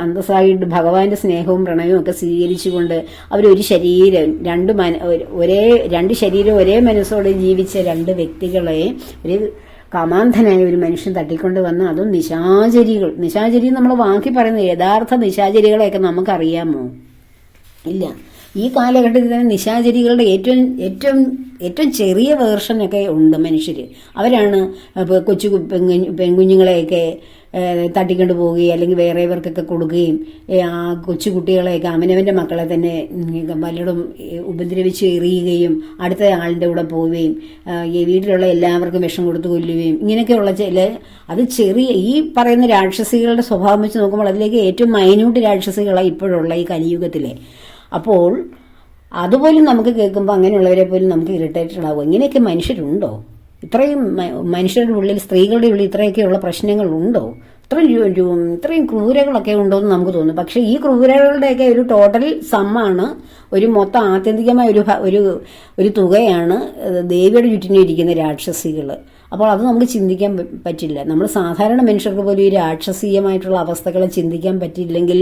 S1: അന്തസ്സായിട്ട് ഭഗവാന്റെ സ്നേഹവും പ്രണയവും ഒക്കെ സ്വീകരിച്ചുകൊണ്ട് അവരൊരു ശരീരം രണ്ട് ശരീരം ഒരേ മനസ്സോടെ ജീവിച്ച രണ്ട് വ്യക്തികളെ ഒരു കാമാന്ധനായ ഒരു മനുഷ്യൻ തട്ടിക്കൊണ്ട് വന്ന്, അതും നിശാചരി നമ്മൾ വാക്കി പറയുന്നത് യഥാർത്ഥ നിശാചരികളെയൊക്കെ നമുക്കറിയാമോ? ഇല്ല. ഈ കാലഘട്ടത്തിൽ തന്നെ നിശാചരികളുടെ ഏറ്റവും ചെറിയ വേർഷനൊക്കെ ഉണ്ട് മനുഷ്യർ. അവരാണ് കൊച്ചു പെൺകുഞ്ഞുങ്ങളെയൊക്കെ തട്ടിക്കൊണ്ട് പോവുകയും അല്ലെങ്കിൽ വേറെവർക്കൊക്കെ കൊടുക്കുകയും ആ കൊച്ചു കുട്ടികളെയൊക്കെ അവനവൻ്റെ മക്കളെ തന്നെ പലയിടം ഉപദ്രവിച്ച് എറിയുകയും അടുത്ത ആളിൻ്റെ കൂടെ പോവുകയും വീട്ടിലുള്ള എല്ലാവർക്കും വിഷം കൊടുത്ത് കൊല്ലുകയും ഇങ്ങനെയൊക്കെയുള്ള അത് ചെറിയ ഈ പറയുന്ന രാക്ഷസികളുടെ സ്വഭാവം വെച്ച് നോക്കുമ്പോൾ അതിലേക്ക് ഏറ്റവും മൈന്യൂട്ട് രാക്ഷസികളാണ് ഇപ്പോഴുള്ള ഈ കലിയുഗത്തിലെ. അപ്പോൾ അതുപോലും നമുക്ക് കേൾക്കുമ്പോൾ അങ്ങനെയുള്ളവരെ പോലും നമുക്ക് ഇറിറ്റേറ്റഡ് ആവും. ഇങ്ങനെയൊക്കെ മനുഷ്യരുണ്ടോ? ഇത്രയും മനുഷ്യരുടെ ഉള്ളിൽ, സ്ത്രീകളുടെ ഉള്ളിൽ ഇത്രയൊക്കെയുള്ള പ്രശ്നങ്ങളുണ്ടോ? ഇത്രയും ക്രൂരകളൊക്കെ ഉണ്ടോ എന്ന് നമുക്ക് തോന്നും. പക്ഷെ ഈ ക്രൂരകളുടെയൊക്കെ ഒരു ടോട്ടൽ സമ്മാണ്, ഒരു മൊത്തം ആത്യന്തികമായ ഒരു തുകയാണ് ദേവിയുടെ ചുറ്റിനും ഇരിക്കുന്ന രാക്ഷസികൾ. അപ്പോൾ അത് നമുക്ക് ചിന്തിക്കാൻ പറ്റില്ല. നമ്മൾ സാധാരണ മനുഷ്യർക്ക് പോലും ഈ രാക്ഷസീയമായിട്ടുള്ള അവസ്ഥകളെ ചിന്തിക്കാൻ പറ്റില്ലെങ്കിൽ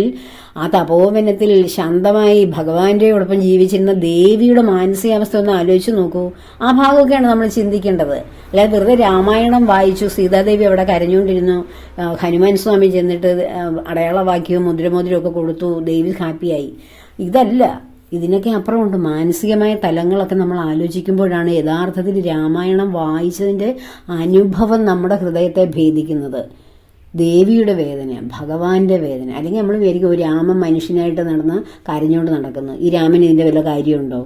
S1: ആ തപോവനത്തിൽ ശാന്തമായി ഭഗവാന്റെയോടൊപ്പം ജീവിച്ചിരുന്ന ദേവിയുടെ മാനസികാവസ്ഥ ഒന്ന് ആലോചിച്ച് നോക്കൂ. ആ ഭാഗമൊക്കെയാണ് നമ്മൾ ചിന്തിക്കേണ്ടത്. അല്ലാതെ വെറുതെ രാമായണം വായിച്ചു, സീതാദേവി അവിടെ കരഞ്ഞുകൊണ്ടിരുന്നു, ഹനുമാൻ സ്വാമി ചെന്നിട്ട് അടയാളവാക്യവും മുദ്രമോതിരവും ഒക്കെ കൊടുത്തു, ദേവി ഹാപ്പിയായി. ഇതല്ല, ഇതിനൊക്കെ അപ്പുറമുണ്ട്. മാനസികമായ തലങ്ങളൊക്കെ നമ്മൾ ആലോചിക്കുമ്പോഴാണ് യഥാർത്ഥത്തിൽ രാമായണം വായിച്ചതിൻ്റെ അനുഭവം നമ്മുടെ ഹൃദയത്തെ ഭേദിക്കുന്നത്. ദേവിയുടെ വേദന, ഭഗവാന്റെ വേദന. അല്ലെങ്കിൽ നമ്മൾ വിചാരിക്കും ഒരു രാമൻ മനുഷ്യനായിട്ട് നടന്ന് കരഞ്ഞുകൊണ്ട് നടക്കുന്നു. ഈ രാമന് ഇതിൻ്റെ വല്ല കാര്യമുണ്ടോ?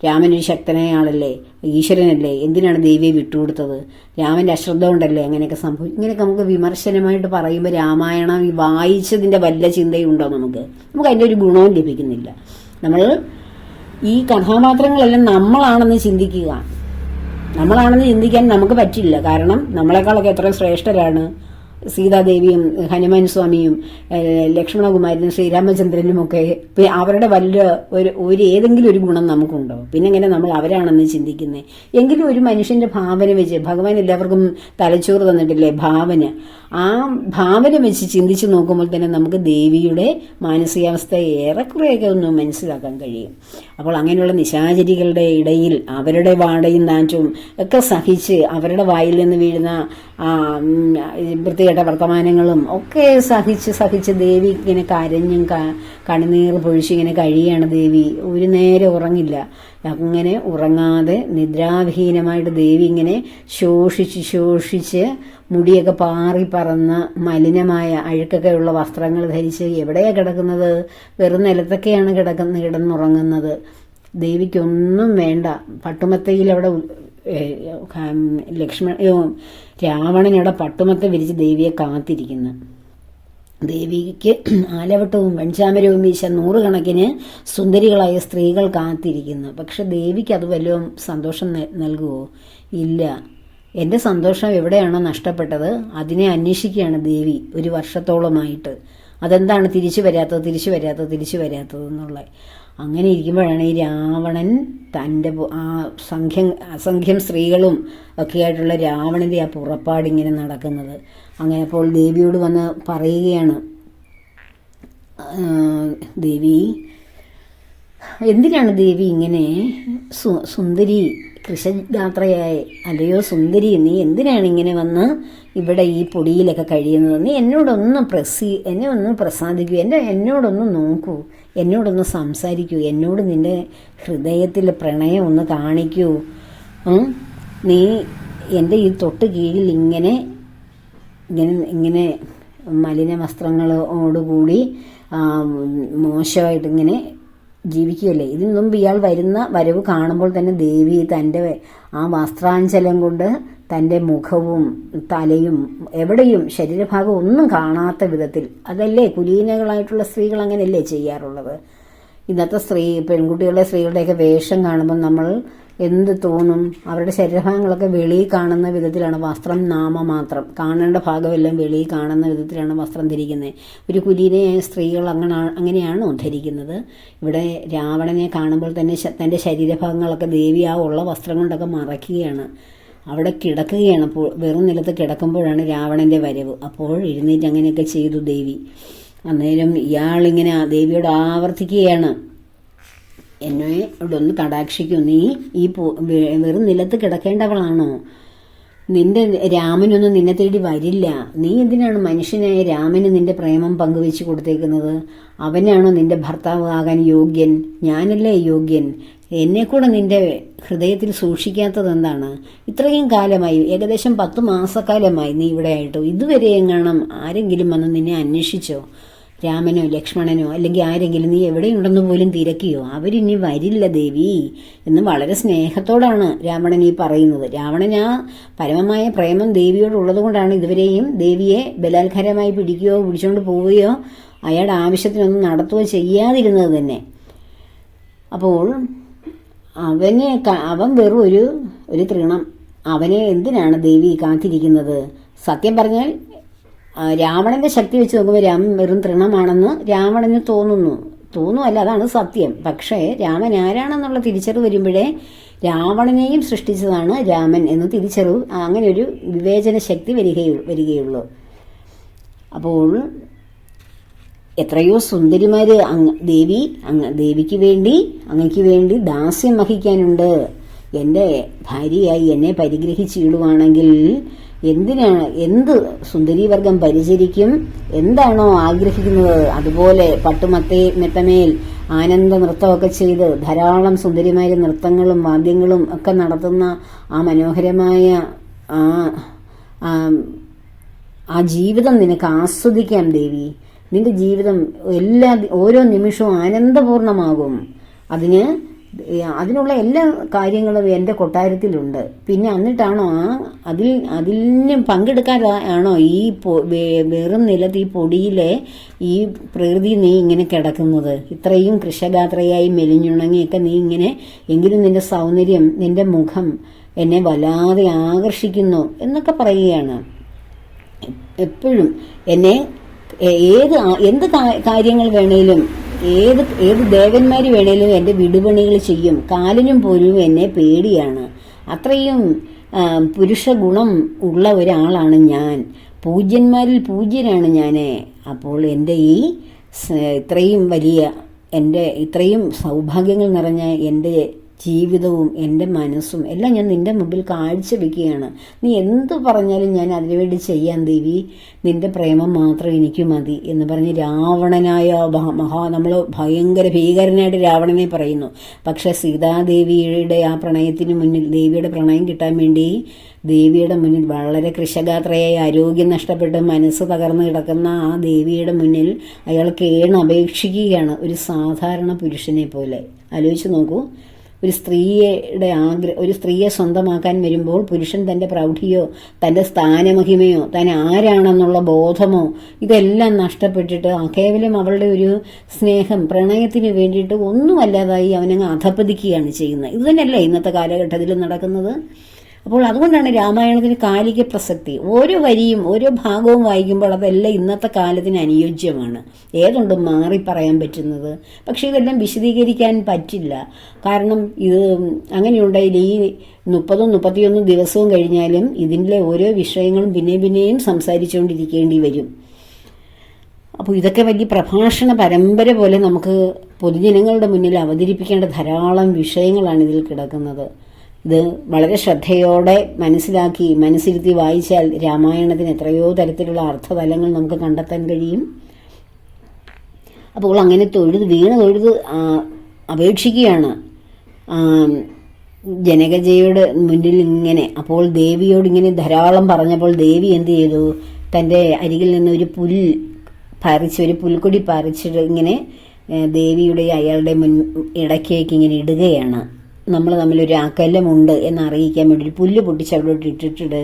S1: രാമൻ ഒരു ശക്തനായ ആളല്ലേ, ഈശ്വരനല്ലേ, എന്തിനാണ് ദേവിയെ വിട്ടുകൊടുത്തത്? രാമൻ്റെ അശ്രദ്ധ കൊണ്ടല്ലേ അങ്ങനെയൊക്കെ സംഭവിക്കും. ഇങ്ങനെയൊക്കെ നമുക്ക് വിമർശനമായിട്ട് പറയുമ്പോൾ രാമായണം ഈ വായിച്ചതിൻ്റെ വല്ല ചിന്തയുണ്ടോ? നമുക്ക് അതിൻ്റെ ഒരു ഗുണവും ലഭിക്കുന്നില്ല. നമ്മൾ ഈ കഥാപാത്രങ്ങളെല്ലാം നമ്മളാണെന്ന് ചിന്തിക്കാൻ നമുക്ക് പറ്റില്ല. കാരണം നമ്മളെക്കാളൊക്കെ എത്ര ശ്രേഷ്ഠരാണ് സീതാദേവിയും ഹനുമാൻ സ്വാമിയും ലക്ഷ്മണകുമാരനും ശ്രീരാമചന്ദ്രനും ഒക്കെ. അവരുടെ വല്ല ഏതെങ്കിലും ഒരു ഗുണം നമുക്കുണ്ടോ? പിന്നെ എങ്ങനെ നമ്മൾ അവരാണെന്ന് ചിന്തിക്കുന്നത്? എങ്കിലും ഒരു മനുഷ്യന്റെ ഭാവന വെച്ച്, ഭഗവാൻ എല്ലാവർക്കും തലച്ചോറ് തന്നിട്ടില്ലേ, ഭാവന. ആ ഭാവന വെച്ച് ചിന്തിച്ച് നോക്കുമ്പോൾ തന്നെ നമുക്ക് ദേവിയുടെ മാനസികാവസ്ഥ ഏറെക്കുറെയൊക്കെ ഒന്ന് മനസ്സിലാക്കാൻ കഴിയും. അപ്പോൾ അങ്ങനെയുള്ള നിശാചരികളുടെ ഇടയിൽ അവരുടെ വാടയും നാറ്റവും ഒക്കെ സഹിച്ച്, അവരുടെ വായിൽ നിന്ന് വീഴുന്ന വൃത്തികെട്ട വർത്തമാനങ്ങളും ഒക്കെ സഹിച്ച് ദേവി ഇങ്ങനെ കരഞ്ഞും കണ്ണുനീർ പൊഴിച്ചിങ്ങനെ കഴിയാണ് ദേവി. ഒരു നേരം ഉറങ്ങില്ല. അങ്ങനെ ഉറങ്ങാതെ നിദ്രാവിഹീനമായിട്ട് ദേവി ഇങ്ങനെ ശോഷിച്ച് മുടിയൊക്കെ പാറി പറന്ന മലിനമായ അഴുക്കൊക്കെ ഉള്ള വസ്ത്രങ്ങൾ ധരിച്ച് എവിടെയാണ് കിടക്കുന്നത്? വെറും നിലത്തൊക്കെയാണ് കിടന്നുറങ്ങുന്നത്. ദേവിക്കൊന്നും വേണ്ട. പട്ടുമത്തയിൽ അവിടെ രാവണനവിടെ പട്ടുമത്ത വിരിച്ച് ദേവിയെ കാത്തിരിക്കുന്നു. ദേവിക്ക് ആലവട്ടവും വെൺചാമരവും വീശ നൂറുകണക്കിന് സുന്ദരികളായ സ്ത്രീകൾ കാത്തിരിക്കുന്നു. പക്ഷെ ദേവിക്ക് അത് വല്ലതും സന്തോഷം നൽകുമോ? ഇല്ല. എൻ്റെ സന്തോഷം എവിടെയാണോ നഷ്ടപ്പെട്ടത് അതിനെ അന്വേഷിക്കുകയാണ് ദേവി ഒരു വർഷത്തോളമായിട്ട്. അതെന്താണ് തിരിച്ചു വരാത്തത് എന്നുള്ള. അങ്ങനെ ഇരിക്കുമ്പോഴാണ് ഈ രാവണൻ തൻ്റെ അസംഖ്യം സ്ത്രീകളും ഒക്കെ ആയിട്ടുള്ള രാവണൻ്റെ ആ പുറപ്പാടിങ്ങനെ നടക്കുന്നത്. അങ്ങനെ അപ്പോൾ ദേവിയോട് വന്ന് പറയുകയാണ്, ദേവി, എന്തിനാണ് ദേവി ഇങ്ങനെ സുന്ദരി കൃഷഗാത്രയായി, അല്ലയോ സുന്ദരി, നീ എന്തിനാണ് ഇങ്ങനെ വന്ന് ഇവിടെ ഈ പൊടിയിലൊക്കെ കഴിയുന്നത്? നീ എന്നെ ഒന്ന് പ്രസാദിക്കൂ, എന്നോടൊന്ന് നോക്കൂ, എന്നോടൊന്ന് സംസാരിക്കൂ, എന്നോട് നിന്റെ ഹൃദയത്തിലെ പ്രണയം ഒന്ന് കാണിക്കൂ. നീ എൻ്റെ ഈ തൊട്ട് കീഴിൽ ഇങ്ങനെ മലിന വസ്ത്രങ്ങളോടുകൂടി മോശമായിട്ടിങ്ങനെ ജീവിക്കുകയല്ലേ. ഇതിനു മുമ്പ് ഇയാൾ വരുന്ന വരവ് കാണുമ്പോൾ തന്നെ ദേവി തൻ്റെ ആ വസ്ത്രാഞ്ചലം കൊണ്ട് തൻ്റെ മുഖവും തലയും എവിടെയും ശരീരഭാഗം ഒന്നും കാണാത്ത വിധത്തിൽ, അതല്ലേ കുലീനകളായിട്ടുള്ള സ്ത്രീകൾ അങ്ങനെയല്ലേ ചെയ്യാറുള്ളത്. ഇന്നത്തെ സ്ത്രീകളുടെയൊക്കെ വേഷം കാണുമ്പോൾ നമ്മൾ എന്ത് തോന്നും? അവരുടെ ശരീരഭാഗങ്ങളൊക്കെ വെളിയിൽ കാണുന്ന വിധത്തിലാണ് വസ്ത്രം, മാത്രം കാണേണ്ട ഭാഗമെല്ലാം വെളിയിൽ കാണുന്ന വിധത്തിലാണ് വസ്ത്രം ധരിക്കുന്നത്. ഒരു കുലീനയായ സ്ത്രീകൾ അങ്ങനെയാണോ ധരിക്കുന്നത്? ഇവിടെ രാവണനെ കാണുമ്പോൾ തന്നെ തൻ്റെ ശരീരഭാഗങ്ങളൊക്കെ ദേവി ആ ഉള്ള വസ്ത്രം കൊണ്ടൊക്കെ മറയ്ക്കുകയാണ്. അവിടെ കിടക്കുകയാണ്. വെറും നിലത്ത് കിടക്കുമ്പോഴാണ് രാവണൻ്റെ വരവ്. അപ്പോൾ എഴുന്നേറ്റ് അങ്ങനെയൊക്കെ ചെയ്തു ദേവി. അന്നേരം ഇയാളിങ്ങനെ ദേവിയോട് ആവർത്തിക്കുകയാണ്, എന്നെ ഇവിടെ ഒന്ന് കടാക്ഷിക്കും, നീ ഈ വെറും നിലത്ത് കിടക്കേണ്ടവളാണോ? നിന്റെ രാമനൊന്നും നിന്നെ തേടി വരില്ല. നീ എന്തിനാണ് മനുഷ്യനായ രാമന് നിന്റെ പ്രേമം പങ്കുവെച്ച് കൊടുത്തേക്കുന്നത്? അവനാണോ നിന്റെ ഭർത്താവ് ആകാൻ യോഗ്യൻ? ഞാനല്ലേ യോഗ്യൻ? എന്നെ കൂടെ നിന്റെ ഹൃദയത്തിൽ സൂക്ഷിക്കാത്തത് എന്താണ്? ഇത്രയും കാലമായി, ഏകദേശം 10 മാസക്കാലമായി നീ ഇവിടെ ആയിട്ടോ. ഇതുവരെ എങ്ങാനും ആരെങ്കിലും വന്ന് നിന്നെ അന്വേഷിച്ചോ? രാമനോ ലക്ഷ്മണനോ അല്ലെങ്കിൽ ആരെങ്കിലും നീ എവിടെയുണ്ടെന്ന് പോലും തിരക്കിയോ? അവരിനി വരില്ല ദേവി എന്ന് വളരെ സ്നേഹത്തോടാണ് രാവണൻ ഈ പറയുന്നത്. രാവണൻ ആ പരമമായ പ്രേമം ദേവിയോടുള്ളത് കൊണ്ടാണ് ഇതുവരെയും ദേവിയെ ബലാത്കാരമായി പിടിച്ചുകൊണ്ട് പോവുകയോ അയാളുടെ ആവശ്യത്തിനൊന്നും നടത്തുകയോ ചെയ്യാതിരുന്നത് തന്നെ. അപ്പോൾ അവൻ വെറും ഒരു തൃണം. അവനെ എന്തിനാണ് ദേവി കാത്തിരിക്കുന്നത്? സത്യം പറഞ്ഞാൽ രാവണന്റെ ശക്തി വെച്ച് നോക്കുമ്പോൾ രാമൻ വെറും തൃണമാണെന്ന് രാവണന് തോന്നുമല്ല, അതാണ് സത്യം. പക്ഷേ രാമൻ ആരാണെന്നുള്ള തിരിച്ചറിവ് വരുമ്പോഴേ രാവണനെയും സൃഷ്ടിച്ചതാണ് രാമൻ എന്ന് തിരിച്ചറിവ്, അങ്ങനെ ഒരു വിവേചന ശക്തി വരികയുള്ളൂ. അപ്പോൾ എത്രയോ സുന്ദരിമാര് ദേവിക്ക് വേണ്ടി, അങ്ങയ്ക്ക് വേണ്ടി ദാസ്യം വഹിക്കാനുണ്ട്. എൻ്റെ ഭാര്യയായി എന്നെ പരിഗ്രഹിച്ചിടുവാണെങ്കിൽ എന്ത് സുന്ദരീവർഗം പരിചരിക്കും? എന്താണോ ആഗ്രഹിക്കുന്നത് അതുപോലെ മെത്തമേൽ ആനന്ദ നൃത്തമൊക്കെ ചെയ്ത് ധാരാളം സുന്ദരിമാര് നൃത്തങ്ങളും വാദ്യങ്ങളും ഒക്കെ നടത്തുന്ന ആ മനോഹരമായ ആ ജീവിതം നിനക്ക് ആസ്വദിക്കാം ദേവി. നിന്റെ ജീവിതം ഓരോ നിമിഷവും ആനന്ദപൂർണമാകും. അതിനുള്ള എല്ലാ കാര്യങ്ങളും എൻ്റെ കൊട്ടാരത്തിലുണ്ട്. പിന്നെ എന്നിട്ടാണോ അതിന് പങ്കെടുക്കാനാണോ ഈ വെറും നിലത്ത് ഈ പൊടിയിലെ ഈ പ്രകൃതി നീ ഇങ്ങനെ കിടക്കുന്നത്? ഇത്രയും കൃഷഗാത്രയായി മെലിഞ്ഞുണങ്ങിയൊക്കെ നീ ഇങ്ങനെ, എങ്കിലും നിന്റെ സൗന്ദര്യം, നിന്റെ മുഖം എന്നെ വല്ലാതെ ആകർഷിക്കുന്നു എന്നൊക്കെ പറയുകയാണ്. എപ്പോഴും എന്നെ എന്ത് കാര്യങ്ങൾ വേണേലും, ഏത് ദേവന്മാര് വേണേലും എൻ്റെ വിടുപണികൾ ചെയ്യും. കാലിനും പോലും എന്നെ പേടിയാണ്. അത്രയും പുരുഷ ഗുണം ഉള്ള ഒരാളാണ് ഞാൻ. പൂജ്യന്മാരിൽ പൂജ്യനാണ് ഞാൻ. അപ്പോൾ എൻ്റെ ഇത്രയും സൗഭാഗ്യങ്ങൾ നിറഞ്ഞ എൻ്റെ ജീവിതവും എൻ്റെ മനസ്സും എല്ലാം ഞാൻ നിന്റെ മുമ്പിൽ കാഴ്ചവെക്കുകയാണ്. നീ എന്ത് പറഞ്ഞാലും ഞാൻ അതിനുവേണ്ടി ചെയ്യാൻ ദേവി. നിന്റെ പ്രേമം മാത്രം എനിക്ക് മതി എന്ന് പറഞ്ഞ് രാവണനായ നമ്മൾ ഭയങ്കര ഭീകരനായിട്ട് രാവണനെ പറയുന്നു. പക്ഷെ സീതാദേവിയുടെ ആ പ്രണയത്തിന് മുന്നിൽ, ദേവിയുടെ പ്രണയം കിട്ടാൻ വേണ്ടി ദേവിയുടെ മുന്നിൽ വളരെ കൃശഗാത്രയായി ആരോഗ്യം നഷ്ടപ്പെട്ട് മനസ്സ് തകർന്നു കിടക്കുന്ന ആ ദേവിയുടെ മുന്നിൽ അയാൾ അപേക്ഷിക്കുകയാണ്, ഒരു സാധാരണ പുരുഷനെ പോലെ. ആലോചിച്ച് നോക്കൂ. ഒരു സ്ത്രീയെ സ്വന്തമാക്കാൻ വരുമ്പോൾ പുരുഷൻ തൻ്റെ പ്രൗഢിയോ തൻ്റെ സ്ഥാനമഹിമയോ താൻ ആരാണെന്നുള്ള ബോധമോ ഇതെല്ലാം നഷ്ടപ്പെട്ടിട്ട് കേവലം അവളുടെ ഒരു സ്നേഹം, പ്രണയത്തിന് വേണ്ടിയിട്ട് ഒന്നുമല്ലാതായി അവനങ്ങ് അധപ്പതിക്കുകയാണ് ചെയ്യുന്നത്. ഇത് തന്നെയല്ലേ ഇന്നത്തെ കാലഘട്ടത്തിൽ നടക്കുന്നത്. അപ്പോൾ അതുകൊണ്ടാണ് രാമായണത്തിന് കാലിക പ്രസക്തി. ഓരോ വരിയും ഓരോ ഭാഗവും വായിക്കുമ്പോൾ അതെല്ലാം ഇന്നത്തെ കാലത്തിന് അനുയോജ്യമാണ്. ഏതുണ്ട് മാറി പറയാൻ പറ്റുന്നത്? പക്ഷേ ഇതെല്ലാം വിശദീകരിക്കാൻ പറ്റില്ല. കാരണം ഇത് അങ്ങനെയുണ്ടെങ്കിൽ ഈ 30-31 ദിവസവും കഴിഞ്ഞാലും ഇതിൻ്റെ ഓരോ വിഷയങ്ങളും പിന്നെയും സംസാരിച്ചുകൊണ്ടിരിക്കേണ്ടി വരും. അപ്പോൾ ഇതൊക്കെ വലിയ പ്രഭാഷണ പരമ്പര പോലെ നമുക്ക് പൊതുജനങ്ങളുടെ മുന്നിൽ അവതരിപ്പിക്കേണ്ട ധാരാളം വിഷയങ്ങളാണ് ഇതിൽ കിടക്കുന്നത്. ഇത് വളരെ ശ്രദ്ധയോടെ മനസ്സിരുത്തി വായിച്ചാൽ രാമായണത്തിന് എത്രയോ തരത്തിലുള്ള അർത്ഥതലങ്ങൾ നമുക്ക് കണ്ടെത്താൻ കഴിയും. അപ്പോൾ അങ്ങനെ വീണ് അപേക്ഷിക്കുകയാണ് ജനകജയുടെ മുന്നിൽ ഇങ്ങനെ. അപ്പോൾ ദേവിയോട് ഇങ്ങനെ ധാരാളം പറഞ്ഞപ്പോൾ ദേവി എന്ത് ചെയ്തു? തൻ്റെ അരികിൽ നിന്ന് ഒരു ഒരു പുൽക്കൊടി പറിച്ചിട്ട് ഇങ്ങനെ ദേവിയുടെ അയാളുടെ ഇടയ്ക്കേക്ക് ഇങ്ങനെ ഇടുകയാണ്. നമ്മൾ തമ്മിലൊരു അകലമുണ്ട് എന്നറിയിക്കാൻ വേണ്ടി ഒരു പുല്ല് പൊട്ടിച്ച് അവിടോട്ട് ഇട്ടിട്ട്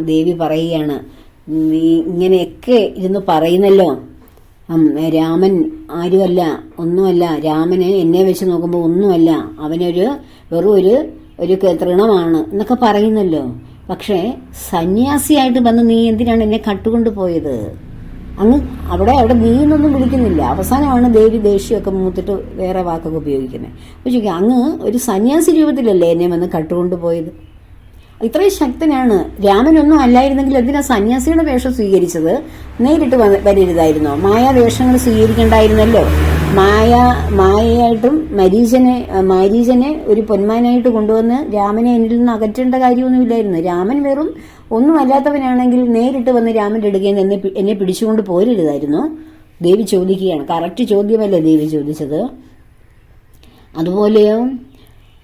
S1: ദേവി പറയുകയാണ്, നീ ഇങ്ങനെയൊക്കെ ഇരുന്ന് പറയുന്നല്ലോ, രാമൻ ആരുമല്ല, ഒന്നുമല്ല, രാമന് എന്നെ വെച്ച് നോക്കുമ്പോൾ ഒന്നുമല്ല, അവനൊരു വെറും ഒരു തൃണമാണ് എന്നൊക്കെ പറയുന്നല്ലോ. പക്ഷേ സന്യാസിയായിട്ട് വന്ന് നീ എന്തിനാണ് എന്നെ കട്ടുകൊണ്ട് പോയത്? അങ്ങ് അവിടെ നീ എന്നൊന്നും വിളിക്കുന്നില്ല. അവസാനമാണ് ദേവി ദേഷ്യമൊക്കെ മൂത്തിട്ട് വേറെ വാക്കൊക്കെ ഉപയോഗിക്കുന്നത്. അപ്പോൾ ചോദിക്കുക, അങ്ങ് ഒരു സന്യാസി രൂപത്തിലല്ലേ എന്നെ വന്ന് കട്ടുകൊണ്ട് പോയത്? ഇത്രയും ശക്തനാണ്. രാമനൊന്നും അല്ലായിരുന്നെങ്കിൽ എന്തിനാ സന്യാസിയുടെ വേഷം സ്വീകരിച്ചത്? നേരിട്ട് വരരുതായിരുന്നോ? മായാവേഷങ്ങൾ സ്വീകരിക്കണ്ടായിരുന്നല്ലോ. മായയായിട്ടും മാരീചനെ ഒരു പൊന്മാനായിട്ട് കൊണ്ടുവന്ന് രാമനെ എന്നിൽ നിന്ന് അകറ്റേണ്ട കാര്യമൊന്നുമില്ലായിരുന്നു. രാമൻ വെറും ഒന്നും അല്ലാത്തവനാണെങ്കിൽ നേരിട്ട് വന്ന് രാമന്റെ അടുക്കൽ നിന്ന് എന്നെ പിടിച്ചുകൊണ്ട് പോരരുതായിരുന്നു? ദേവി ചോദിക്കുകയാണ്. കറക്റ്റ് ചോദ്യമല്ലേ ദേവി ചോദിച്ചത്? അതുപോലെയോ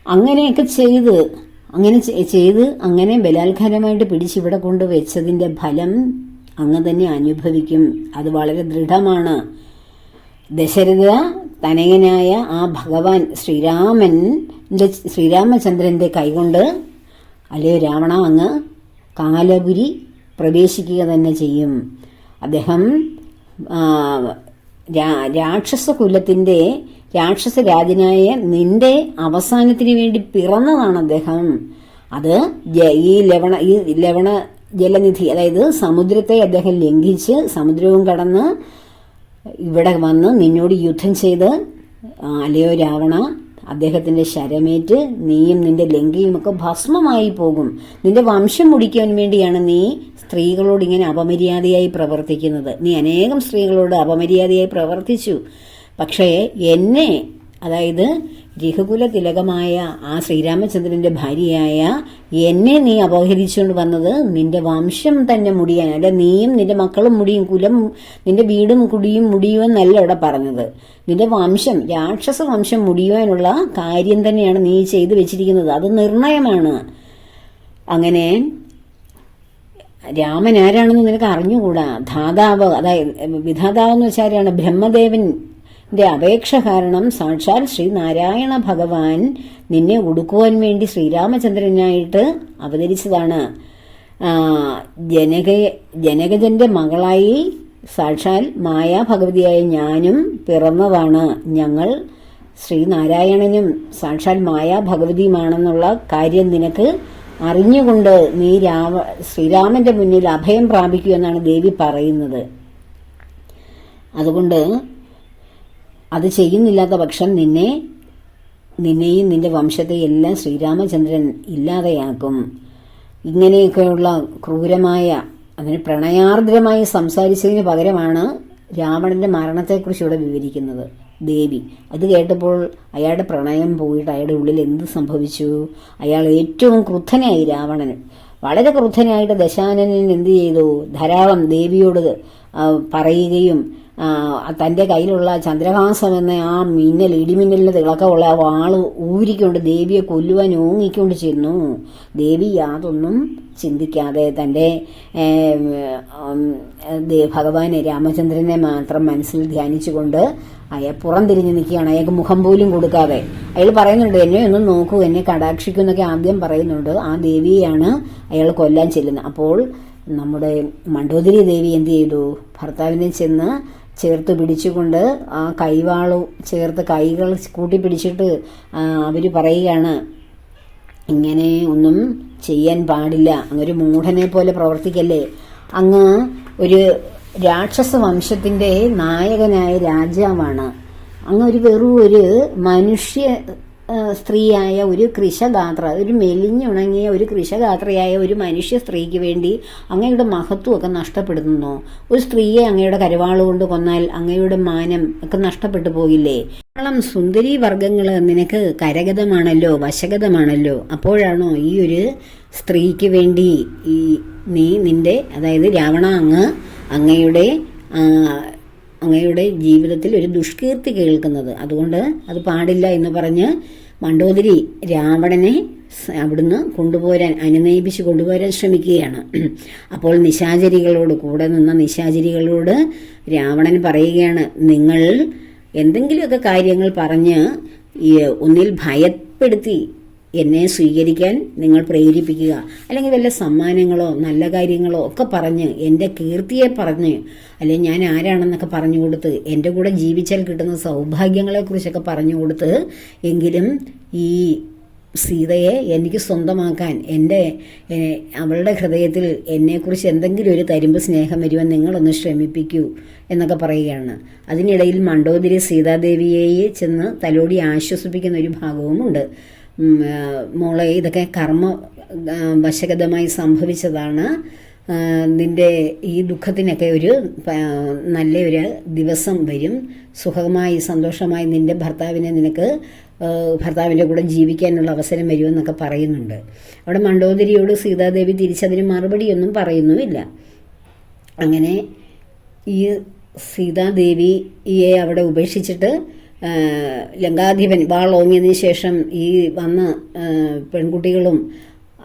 S1: അങ്ങനെയൊക്കെ അങ്ങനെ ബലാത്കാരമായിട്ട് പിടിച്ചിവിടെ കൊണ്ടുവച്ചതിൻ്റെ ഫലം അങ്ങ് തന്നെ അനുഭവിക്കും. അത് വളരെ ദൃഢമാണ്. ദശരഥ തനയനായ ആ ഭഗവാൻ ശ്രീരാമചന്ദ്രന്റെ കൈകൊണ്ട്, അല്ലയോ രാവണ, അങ്ങ് കാലപുരി പ്രവേശിക്കുക തന്നെ ചെയ്യും. അദ്ദേഹം രാക്ഷസകുലത്തിന്റെ രാക്ഷസരാജനായ നിന്റെ അവസാനത്തിന് വേണ്ടി പിറന്നതാണ് അദ്ദേഹം. അത് ഈ ലവണ ജലനിധി, അതായത് സമുദ്രത്തെ അദ്ദേഹം ലംഘിച്ച് സമുദ്രവും കടന്ന് ഇവിടെ വന്ന് നിന്നോട് യുദ്ധം ചെയ്ത്, അല്ലയോ രാവണ, അദ്ദേഹത്തിന്റെ ശരമേറ്റ് നീയും നിന്റെ ലങ്കയും ഒക്കെ ഭസ്മമായി പോകും. നിന്റെ വംശം മുടിക്കാൻ വേണ്ടിയാണ് നീ സ്ത്രീകളോട് ഇങ്ങനെ അപമര്യാദയായി പ്രവർത്തിക്കുന്നത്. നീ അനേകം സ്ത്രീകളോട് അപമര്യാദയായി പ്രവർത്തിച്ചു. പക്ഷേ എന്നെ, അതായത് രഘുകുല തിലകമായ ആ ശ്രീരാമചന്ദ്രന്റെ ഭാര്യയായ എന്നെ നീ അപഹരിച്ചുകൊണ്ട് വന്നത് നിന്റെ വംശം തന്നെ മുടിയാൻ, അല്ല നീയും നിന്റെ മക്കളും മുടിയും, നിന്റെ വീടും കുടിയും മുടിയുമെന്നല്ല ഇവിടെ പറഞ്ഞത്. നിന്റെ വംശം, രാക്ഷസ വംശം മുടിയുവാനുള്ള കാര്യം തന്നെയാണ് നീ ചെയ്തു വെച്ചിരിക്കുന്നത്. അത് നിർണയമാണ്. അങ്ങനെ രാമൻ ആരാണെന്ന് നിനക്ക് അറിഞ്ഞുകൂടാ. ധാതാവ്, അതായത് വിധാതാവ് എന്ന് വെച്ചാൽ ആരാണ്? ബ്രഹ്മദേവന്റെ അപേക്ഷ കാരണം സാക്ഷാൽ ശ്രീനാരായണ ഭഗവാൻ നിന്നെ ഉടുക്കുവാൻ വേണ്ടി ശ്രീരാമചന്ദ്രനായിട്ട് അവതരിച്ചതാണ്. ജനകജന്റെ മകളായി സാക്ഷാൽ മായാഭഗവതിയായ ഞാനും പിറന്നതാണ്. ഞങ്ങൾ ശ്രീനാരായണനും സാക്ഷാൽ മായാഭഗവതിയുമാണെന്നുള്ള കാര്യം നിനക്ക് അറിഞ്ഞുകൊണ്ട് നീ ശ്രീരാമന്റെ മുന്നിൽ അഭയം പ്രാപിക്കൂ എന്നാണ് ദേവി പറയുന്നത്. അതുകൊണ്ട് അത് ചെയ്യുന്നില്ലാത്ത പക്ഷം നിന്നെയും നിന്റെ വംശത്തെയും എല്ലാം ശ്രീരാമചന്ദ്രൻ ഇല്ലാതെയാക്കും. ഇങ്ങനെയൊക്കെയുള്ള ക്രൂരമായ, അതിന് പ്രണയാർദ്രമായി സംസാരിച്ചതിന് പകരമാണ് രാവണന്റെ മരണത്തെക്കുറിച്ച് ഇവിടെ വിവരിക്കുന്നത് ദേവി. അത് കേട്ടപ്പോൾ അയാളുടെ പ്രണയം പോയിട്ട് അയാളുടെ ഉള്ളിൽ എന്ത് സംഭവിച്ചു? അയാൾ ഏറ്റവും ക്രുദ്ധനായി. രാവണന് വളരെ ക്രുദ്ധനായിട്ട് ദശാനനൻ എന്ത് ചെയ്തു? ധാരാളം ദേവിയോട് പറയുകയും തൻ്റെ കയ്യിലുള്ള ചന്ദ്രഹാസം എന്ന ആ ഇടിമിന്നലിന് തിളക്കമുള്ള ആ വാള് ഊരിക്കൊണ്ട് ദേവിയെ കൊല്ലുവാൻ ഓങ്ങിക്കൊണ്ട് ചെന്നു. ദേവി യാതൊന്നും ചിന്തിക്കാതെ തൻ്റെ ഭഗവാനെ രാമചന്ദ്രനെ മാത്രം മനസ്സിൽ ധ്യാനിച്ചുകൊണ്ട് പുറംതിരിഞ്ഞ് നിൽക്കുകയാണ്. അയാൾക്ക് മുഖം പോലും കൊടുക്കാതെ. അയാൾ പറയുന്നുണ്ട്, എന്നെ ഒന്ന് നോക്കൂ, എന്നെ കടാക്ഷിക്കൂ എന്നൊക്കെ ആദ്യം പറയുന്നുണ്ട്. ആ ദേവിയെയാണ് അയാൾ കൊല്ലാൻ ചെല്ലുന്നത്. അപ്പോൾ നമ്മുടെ മണ്ഡോദരി ദേവി എന്ത് ചെയ്തു? ഭർത്താവിനെ ചെന്ന് ചേർത്ത് പിടിച്ചുകൊണ്ട് ആ കൈവാളു ചേർത്ത് കൈകൾ കൂട്ടിപ്പിടിച്ചിട്ട് അവർ പറയുകയാണ്, ഇങ്ങനെ ഒന്നും ചെയ്യാൻ പാടില്ല, അങ്ങൊരു മൂഢനെ പോലെ പ്രവർത്തിക്കല്ലേ. അങ്ങ് ഒരു രാക്ഷസ വംശത്തിന്റെ നായകനായ രാജാവാണ്. അങ്ങ് വെറും ഒരു മനുഷ്യ സ്ത്രീയായ ഒരു കൃശഗാത്ര, ഒരു മെലിഞ്ഞുണങ്ങിയ ഒരു കൃശഗാത്രയായ ഒരു മനുഷ്യ സ്ത്രീക്ക് വേണ്ടി അങ്ങയുടെ മഹത്വമൊക്കെ നഷ്ടപ്പെടുന്നു. ഒരു സ്ത്രീയെ അങ്ങയുടെ കരുവാളുകൊണ്ട് കൊന്നാൽ അങ്ങയുടെ മാനം ഒക്കെ നഷ്ടപ്പെട്ടു പോകില്ലേ? സുന്ദരി വർഗങ്ങൾ നിനക്ക് കരഗതമാണല്ലോ, വശഗതമാണല്ലോ. അപ്പോഴാണോ ഈ ഒരു സ്ത്രീക്ക് വേണ്ടി നിന്റെ, അതായത് രാവണ, അങ്ങയുടെ ജീവിതത്തിൽ ഒരു ദുഷ്കീർത്തി കേൾക്കുന്നത്? അതുകൊണ്ട് അത് പാടില്ല എന്ന് പറഞ്ഞ് മണ്ഡോദരി രാവണനെ അവിടുന്ന് അനുനയിപ്പിച്ച് കൊണ്ടുപോരാൻ ശ്രമിക്കുകയാണ്. അപ്പോൾ കൂടെ നിന്ന നിശാചരികളോട് രാവണൻ പറയുകയാണ്, നിങ്ങൾ എന്തെങ്കിലുമൊക്കെ കാര്യങ്ങൾ പറഞ്ഞ് ഒന്നിൽ ഭയപ്പെടുത്തി എന്നെ സ്വീകരിക്കാൻ നിങ്ങൾ പ്രേരിപ്പിക്കുക, അല്ലെങ്കിൽ വല്ല സമ്മാനങ്ങളോ നല്ല കാര്യങ്ങളോ ഒക്കെ പറഞ്ഞ് എൻ്റെ കീർത്തിയെ പറഞ്ഞ്, അല്ലെങ്കിൽ ഞാൻ ആരാണെന്നൊക്കെ പറഞ്ഞു കൊടുത്ത്, എൻ്റെ കൂടെ ജീവിച്ചാൽ കിട്ടുന്ന സൗഭാഗ്യങ്ങളെക്കുറിച്ചൊക്കെ പറഞ്ഞു കൊടുത്ത് എങ്കിലും ഈ സീതയെ എനിക്ക് സ്വന്തമാക്കാൻ അവളുടെ ഹൃദയത്തിൽ എന്നെക്കുറിച്ച് എന്തെങ്കിലും ഒരു തരിമ്പ് സ്നേഹം വരുവാൻ നിങ്ങളൊന്ന് ശ്രമിപ്പിക്കൂ എന്നൊക്കെ പറയുകയാണ്. അതിനിടയിൽ മണ്ഡോദരി സീതാദേവിയെ ചെന്ന് തലോടി ആശ്വസിപ്പിക്കുന്ന ഒരു ഭാഗവുമുണ്ട്. മോളെ, ഇതൊക്കെ വശഗതമായി സംഭവിച്ചതാണ്. നിന്റെ ഈ ദുഃഖത്തിനൊക്കെ ഒരു നല്ലൊരു ദിവസം വരും. സുഖമായി സന്തോഷമായി നിന്റെ ഭർത്താവിൻ്റെ കൂടെ ജീവിക്കാനുള്ള അവസരം വരുമെന്നൊക്കെ പറയുന്നുണ്ട്. അവിടെ മണ്ഡോദരിയോട് സീതാദേവി തിരിച്ചതിന് മറുപടിയൊന്നും പറയുന്നുമില്ല. അങ്ങനെ ഈ സീതാദേവിയെ അവിടെ ഉപേക്ഷിച്ചിട്ട് ലങ്കാധിപൻ വാളോങ്ങിയതിന് ശേഷം ഈ വന്ന പെൺകുട്ടികളും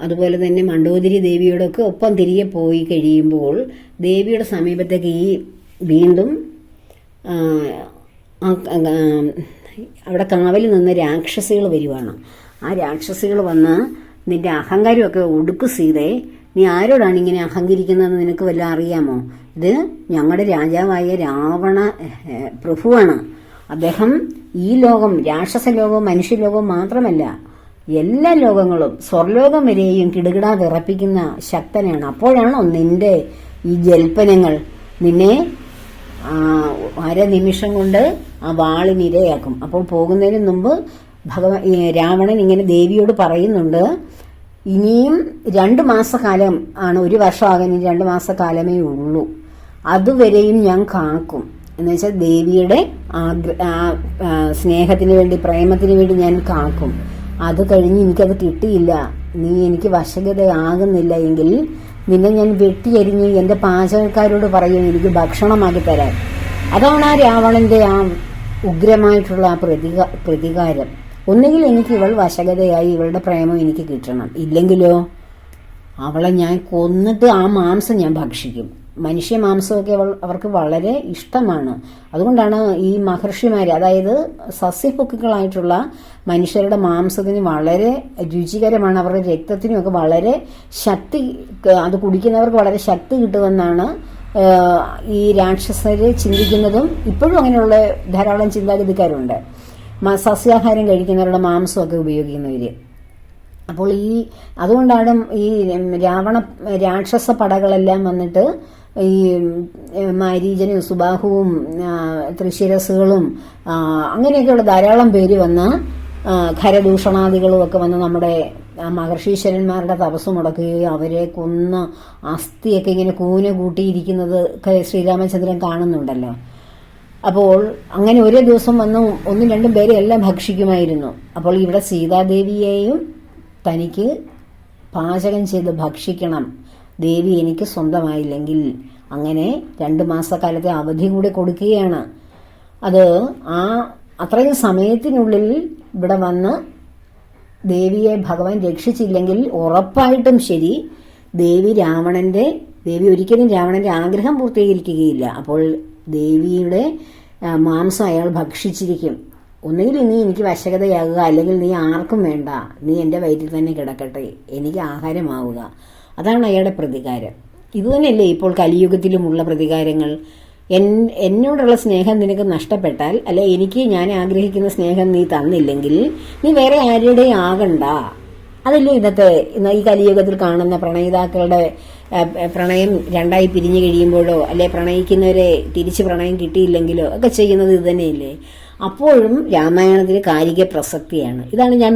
S1: അതുപോലെ തന്നെ മണ്ഡോദരി ദേവിയോടൊക്കെ ഒപ്പം തിരികെ പോയി കഴിയുമ്പോൾ ദേവിയുടെ സമീപത്തേക്ക് വീണ്ടും അവിടെ കാവലിൽ നിന്ന് രാക്ഷസികൾ വരുവാണ്. ആ രാക്ഷസികൾ വന്ന് നിന്റെ അഹങ്കാരമൊക്കെ ഒടുക്കു സീതേ, നീ ആരോടാണ് ഇങ്ങനെ അഹങ്കരിക്കുന്നതെന്ന് നിനക്ക് വല്ല അറിയാമോ? ഇത് ഞങ്ങളുടെ രാജാവായ രാവണ പ്രഭുവാണ്. അദ്ദേഹം ഈ ലോകം, രാക്ഷസ ലോകവും മനുഷ്യലോകവും മാത്രമല്ല, എല്ലാ ലോകങ്ങളും സ്വർലോകം വരെയും കിടുകിടാ വിറപ്പിക്കുന്ന ശക്തനാണ്. അപ്പോഴാണോ നിന്റെ ഈ ജൽപ്പനങ്ങൾ? നിന്നെ അരനിമിഷം കൊണ്ട് ആ വാളിനിരയാക്കും. അപ്പോൾ പോകുന്നതിന് മുമ്പ് രാവണൻ ഇങ്ങനെ ദേവിയോട് പറയുന്നുണ്ട്, ഇനിയും 2 മാസക്കാലം ആണ്, 1 വർഷമാകാൻ 2 മാസക്കാലമേ ഉള്ളൂ, അതുവരെയും ഞാൻ കാക്കും. എന്ന് വെച്ചാൽ ദേവിയുടെ സ്നേഹത്തിന് വേണ്ടി, പ്രേമത്തിന് വേണ്ടി ഞാൻ കാക്കും. അത് കഴിഞ്ഞ് എനിക്കത് കിട്ടിയില്ല, നീ എനിക്ക് വശഗതയാകുന്നില്ല എങ്കിൽ നിന്നെ ഞാൻ വെട്ടിയരിഞ്ഞ് എൻ്റെ പാചകക്കാരോട് പറയും എനിക്ക് ഭക്ഷണമാക്കി തരാൻ. അതാണ് ആ രാവണന്റെ ആ ഉഗ്രമായിട്ടുള്ള ആ പ്രതികാരം. ഒന്നുകിൽ എനിക്ക് ഇവൾ വശഗതയായി ഇവളുടെ പ്രേമം എനിക്ക് കിട്ടണം, ഇല്ലെങ്കിലോ അവളെ ഞാൻ കൊന്നിട്ട് ആ മാംസം ഞാൻ ഭക്ഷിക്കും. മനുഷ്യ മാംസമൊക്കെ അവർക്ക് വളരെ ഇഷ്ടമാണ്. അതുകൊണ്ടാണ് ഈ മഹർഷിമാർ, അതായത് സസ്യഭുക്കുകളായിട്ടുള്ള മനുഷ്യരുടെ മാംസത്തിന് വളരെ രുചികരമാണ്. അവരുടെ രക്തത്തിനുമൊക്കെ വളരെ ശക്തി, അത് കുടിക്കുന്നവർക്ക് വളരെ ശക്തി കിട്ടുമെന്നാണ് ഈ രാക്ഷസര് ചിന്തിക്കുന്നതും. ഇപ്പോഴും അങ്ങനെയുള്ള ധാരാളം ചിന്താഗതിക്കാരുണ്ട്, സസ്യാഹാരം കഴിക്കുന്നവരുടെ മാംസമൊക്കെ ഉപയോഗിക്കുന്നവര്. അപ്പോൾ അതുകൊണ്ടാണ് ഈ രാക്ഷസ പടകളെല്ലാം വന്നിട്ട് ഈ മാരീചനും സുബാഹുവും ത്രിശിരസുകളും അങ്ങനെയൊക്കെയുള്ള ധാരാളം പേര് വന്ന് ഖരദൂഷണാദികളും ഒക്കെ വന്ന് നമ്മുടെ മഹർഷീശ്വരന്മാരുടെ തപസ് മുടക്കുകയും അവരെ കൊന്ന് അസ്ഥിയൊക്കെ ഇങ്ങനെ കൂന കൂട്ടിയിരിക്കുന്നത് ശ്രീരാമചന്ദ്രൻ കാണുന്നുണ്ടല്ലോ. അപ്പോൾ അങ്ങനെ ഒരേ ദിവസം വന്ന് 1-2 പേരെ എല്ലാം ഭക്ഷിക്കുമായിരുന്നു. അപ്പോൾ ഇവിടെ സീതാദേവിയെയും തനിക്ക് പാചകം ചെയ്ത് ഭക്ഷിക്കണം, ദേവി എനിക്ക് സ്വന്തമായില്ലെങ്കിൽ. അങ്ങനെ 2 മാസക്കാലത്തെ അവധി കൂടി കൊടുക്കുകയാണ്. അത് അത്രയും സമയത്തിനുള്ളിൽ ഇവിടെ വന്ന് ദേവിയെ ഭഗവാൻ രക്ഷിച്ചില്ലെങ്കിൽ ഉറപ്പായിട്ടും ശരി, ദേവി ഒരിക്കലും രാവണന്റെ ആഗ്രഹം പൂർത്തീകരിക്കുകയില്ല. അപ്പോൾ ദേവിയുടെ മാംസം അയാൾ ഭക്ഷിച്ചിരിക്കും. ഒന്നുകിൽ നീ എനിക്ക് വശഗതയാകുക, അല്ലെങ്കിൽ നീ ആർക്കും വേണ്ട, നീ എൻ്റെ വയറ്റിൽ തന്നെ കിടക്കട്ടെ, എനിക്ക് ആഹാരമാവുക. അതാണ് അയാളുടെ പ്രതികാരം. ഇതുതന്നെയല്ലേ ഇപ്പോൾ കലിയുഗത്തിലുമുള്ള പ്രതികാരങ്ങൾ. എന്നോടുള്ള സ്നേഹം നിനക്ക് നഷ്ടപ്പെട്ടാൽ, അല്ലെ ഞാൻ ആഗ്രഹിക്കുന്ന സ്നേഹം നീ തന്നില്ലെങ്കിൽ നീ വേറെ ആരുടെയും ആകണ്ട. അതല്ലേ ഈ കലിയുഗത്തിൽ കാണുന്ന പ്രണയിതാക്കളുടെ പ്രണയം 2ആയി പിരിഞ്ഞു കഴിയുമ്പോഴോ, അല്ലെ പ്രണയിക്കുന്നവരെ തിരിച്ച് പ്രണയം കിട്ടിയില്ലെങ്കിലോ ഒക്കെ ചെയ്യുന്നത് ഇത് തന്നെയല്ലേ. അപ്പോഴും രാമായണത്തിന് കാലിക പ്രസക്തിയാണ്. ഇതാണ് ഞാൻ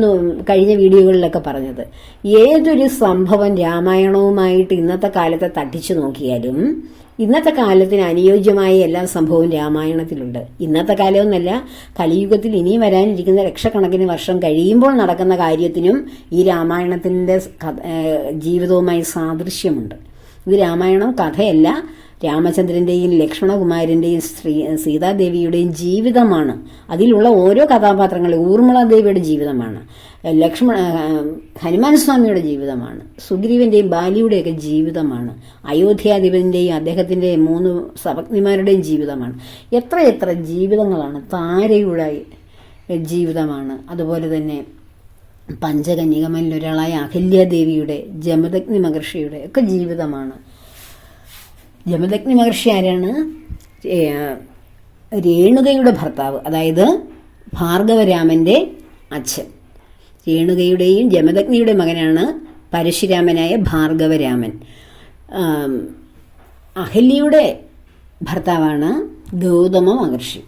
S1: കഴിഞ്ഞ വീഡിയോകളിലൊക്കെ പറഞ്ഞത്. ഏതൊരു സംഭവം രാമായണവുമായിട്ട് ഇന്നത്തെ കാലത്തെ തട്ടിച്ചു നോക്കിയാലും ഇന്നത്തെ കാലത്തിന് അനുയോജ്യമായ എല്ലാ സംഭവവും രാമായണത്തിലുണ്ട്. ഇന്നത്തെ കാലമൊന്നല്ല, കലിയുഗത്തിൽ ഇനിയും വരാനിരിക്കുന്ന ലക്ഷക്കണക്കിന് വർഷം കഴിയുമ്പോൾ നടക്കുന്ന കാര്യത്തിനും ഈ രാമായണത്തിൻ്റെ ജീവിതവുമായി സാദൃശ്യമുണ്ട്. ഇത് രാമായണം കഥയല്ല, രാമചന്ദ്രന്റെയും ലക്ഷ്മണകുമാരന്റെയും സീതാദേവിയുടെയും ജീവിതമാണ്. അതിലുള്ള ഓരോ കഥാപാത്രങ്ങളും ഊർമിളാദേവിയുടെ ജീവിതമാണ്, ഹനുമാൻ സ്വാമിയുടെ ജീവിതമാണ്, സുഗ്രീവന്റെയും ബാലിയുടെയൊക്കെ ജീവിതമാണ്, അയോധ്യാധിപന്റെയും അദ്ദേഹത്തിന്റെ 3 സപത്നിമാരുടെയും ജീവിതമാണ്. എത്ര ജീവിതങ്ങളാണ്. താരയുടെ ജീവിതമാണ്. അതുപോലെ തന്നെ പഞ്ചകന്യകമനിലൊരാളായ അഹല്യാദേവിയുടെ, ജമദഗ്നി മഹർഷിയുടെ ഒക്കെ ജീവിതമാണ്. ജമദഗ്നി മഹർഷി ആരാണ്? രേണുകയുടെ ഭർത്താവ്, അതായത് ഭാർഗവരാമന്റെ അച്ഛൻ. രേണുകയുടെയും ജമദഗ്നിയുടെ മകനാണ് പരശുരാമനായ ഭാർഗവരാമൻ. അഹല്യയുടെ ഭർത്താവാണ് ഗൗതമ മഹർഷി.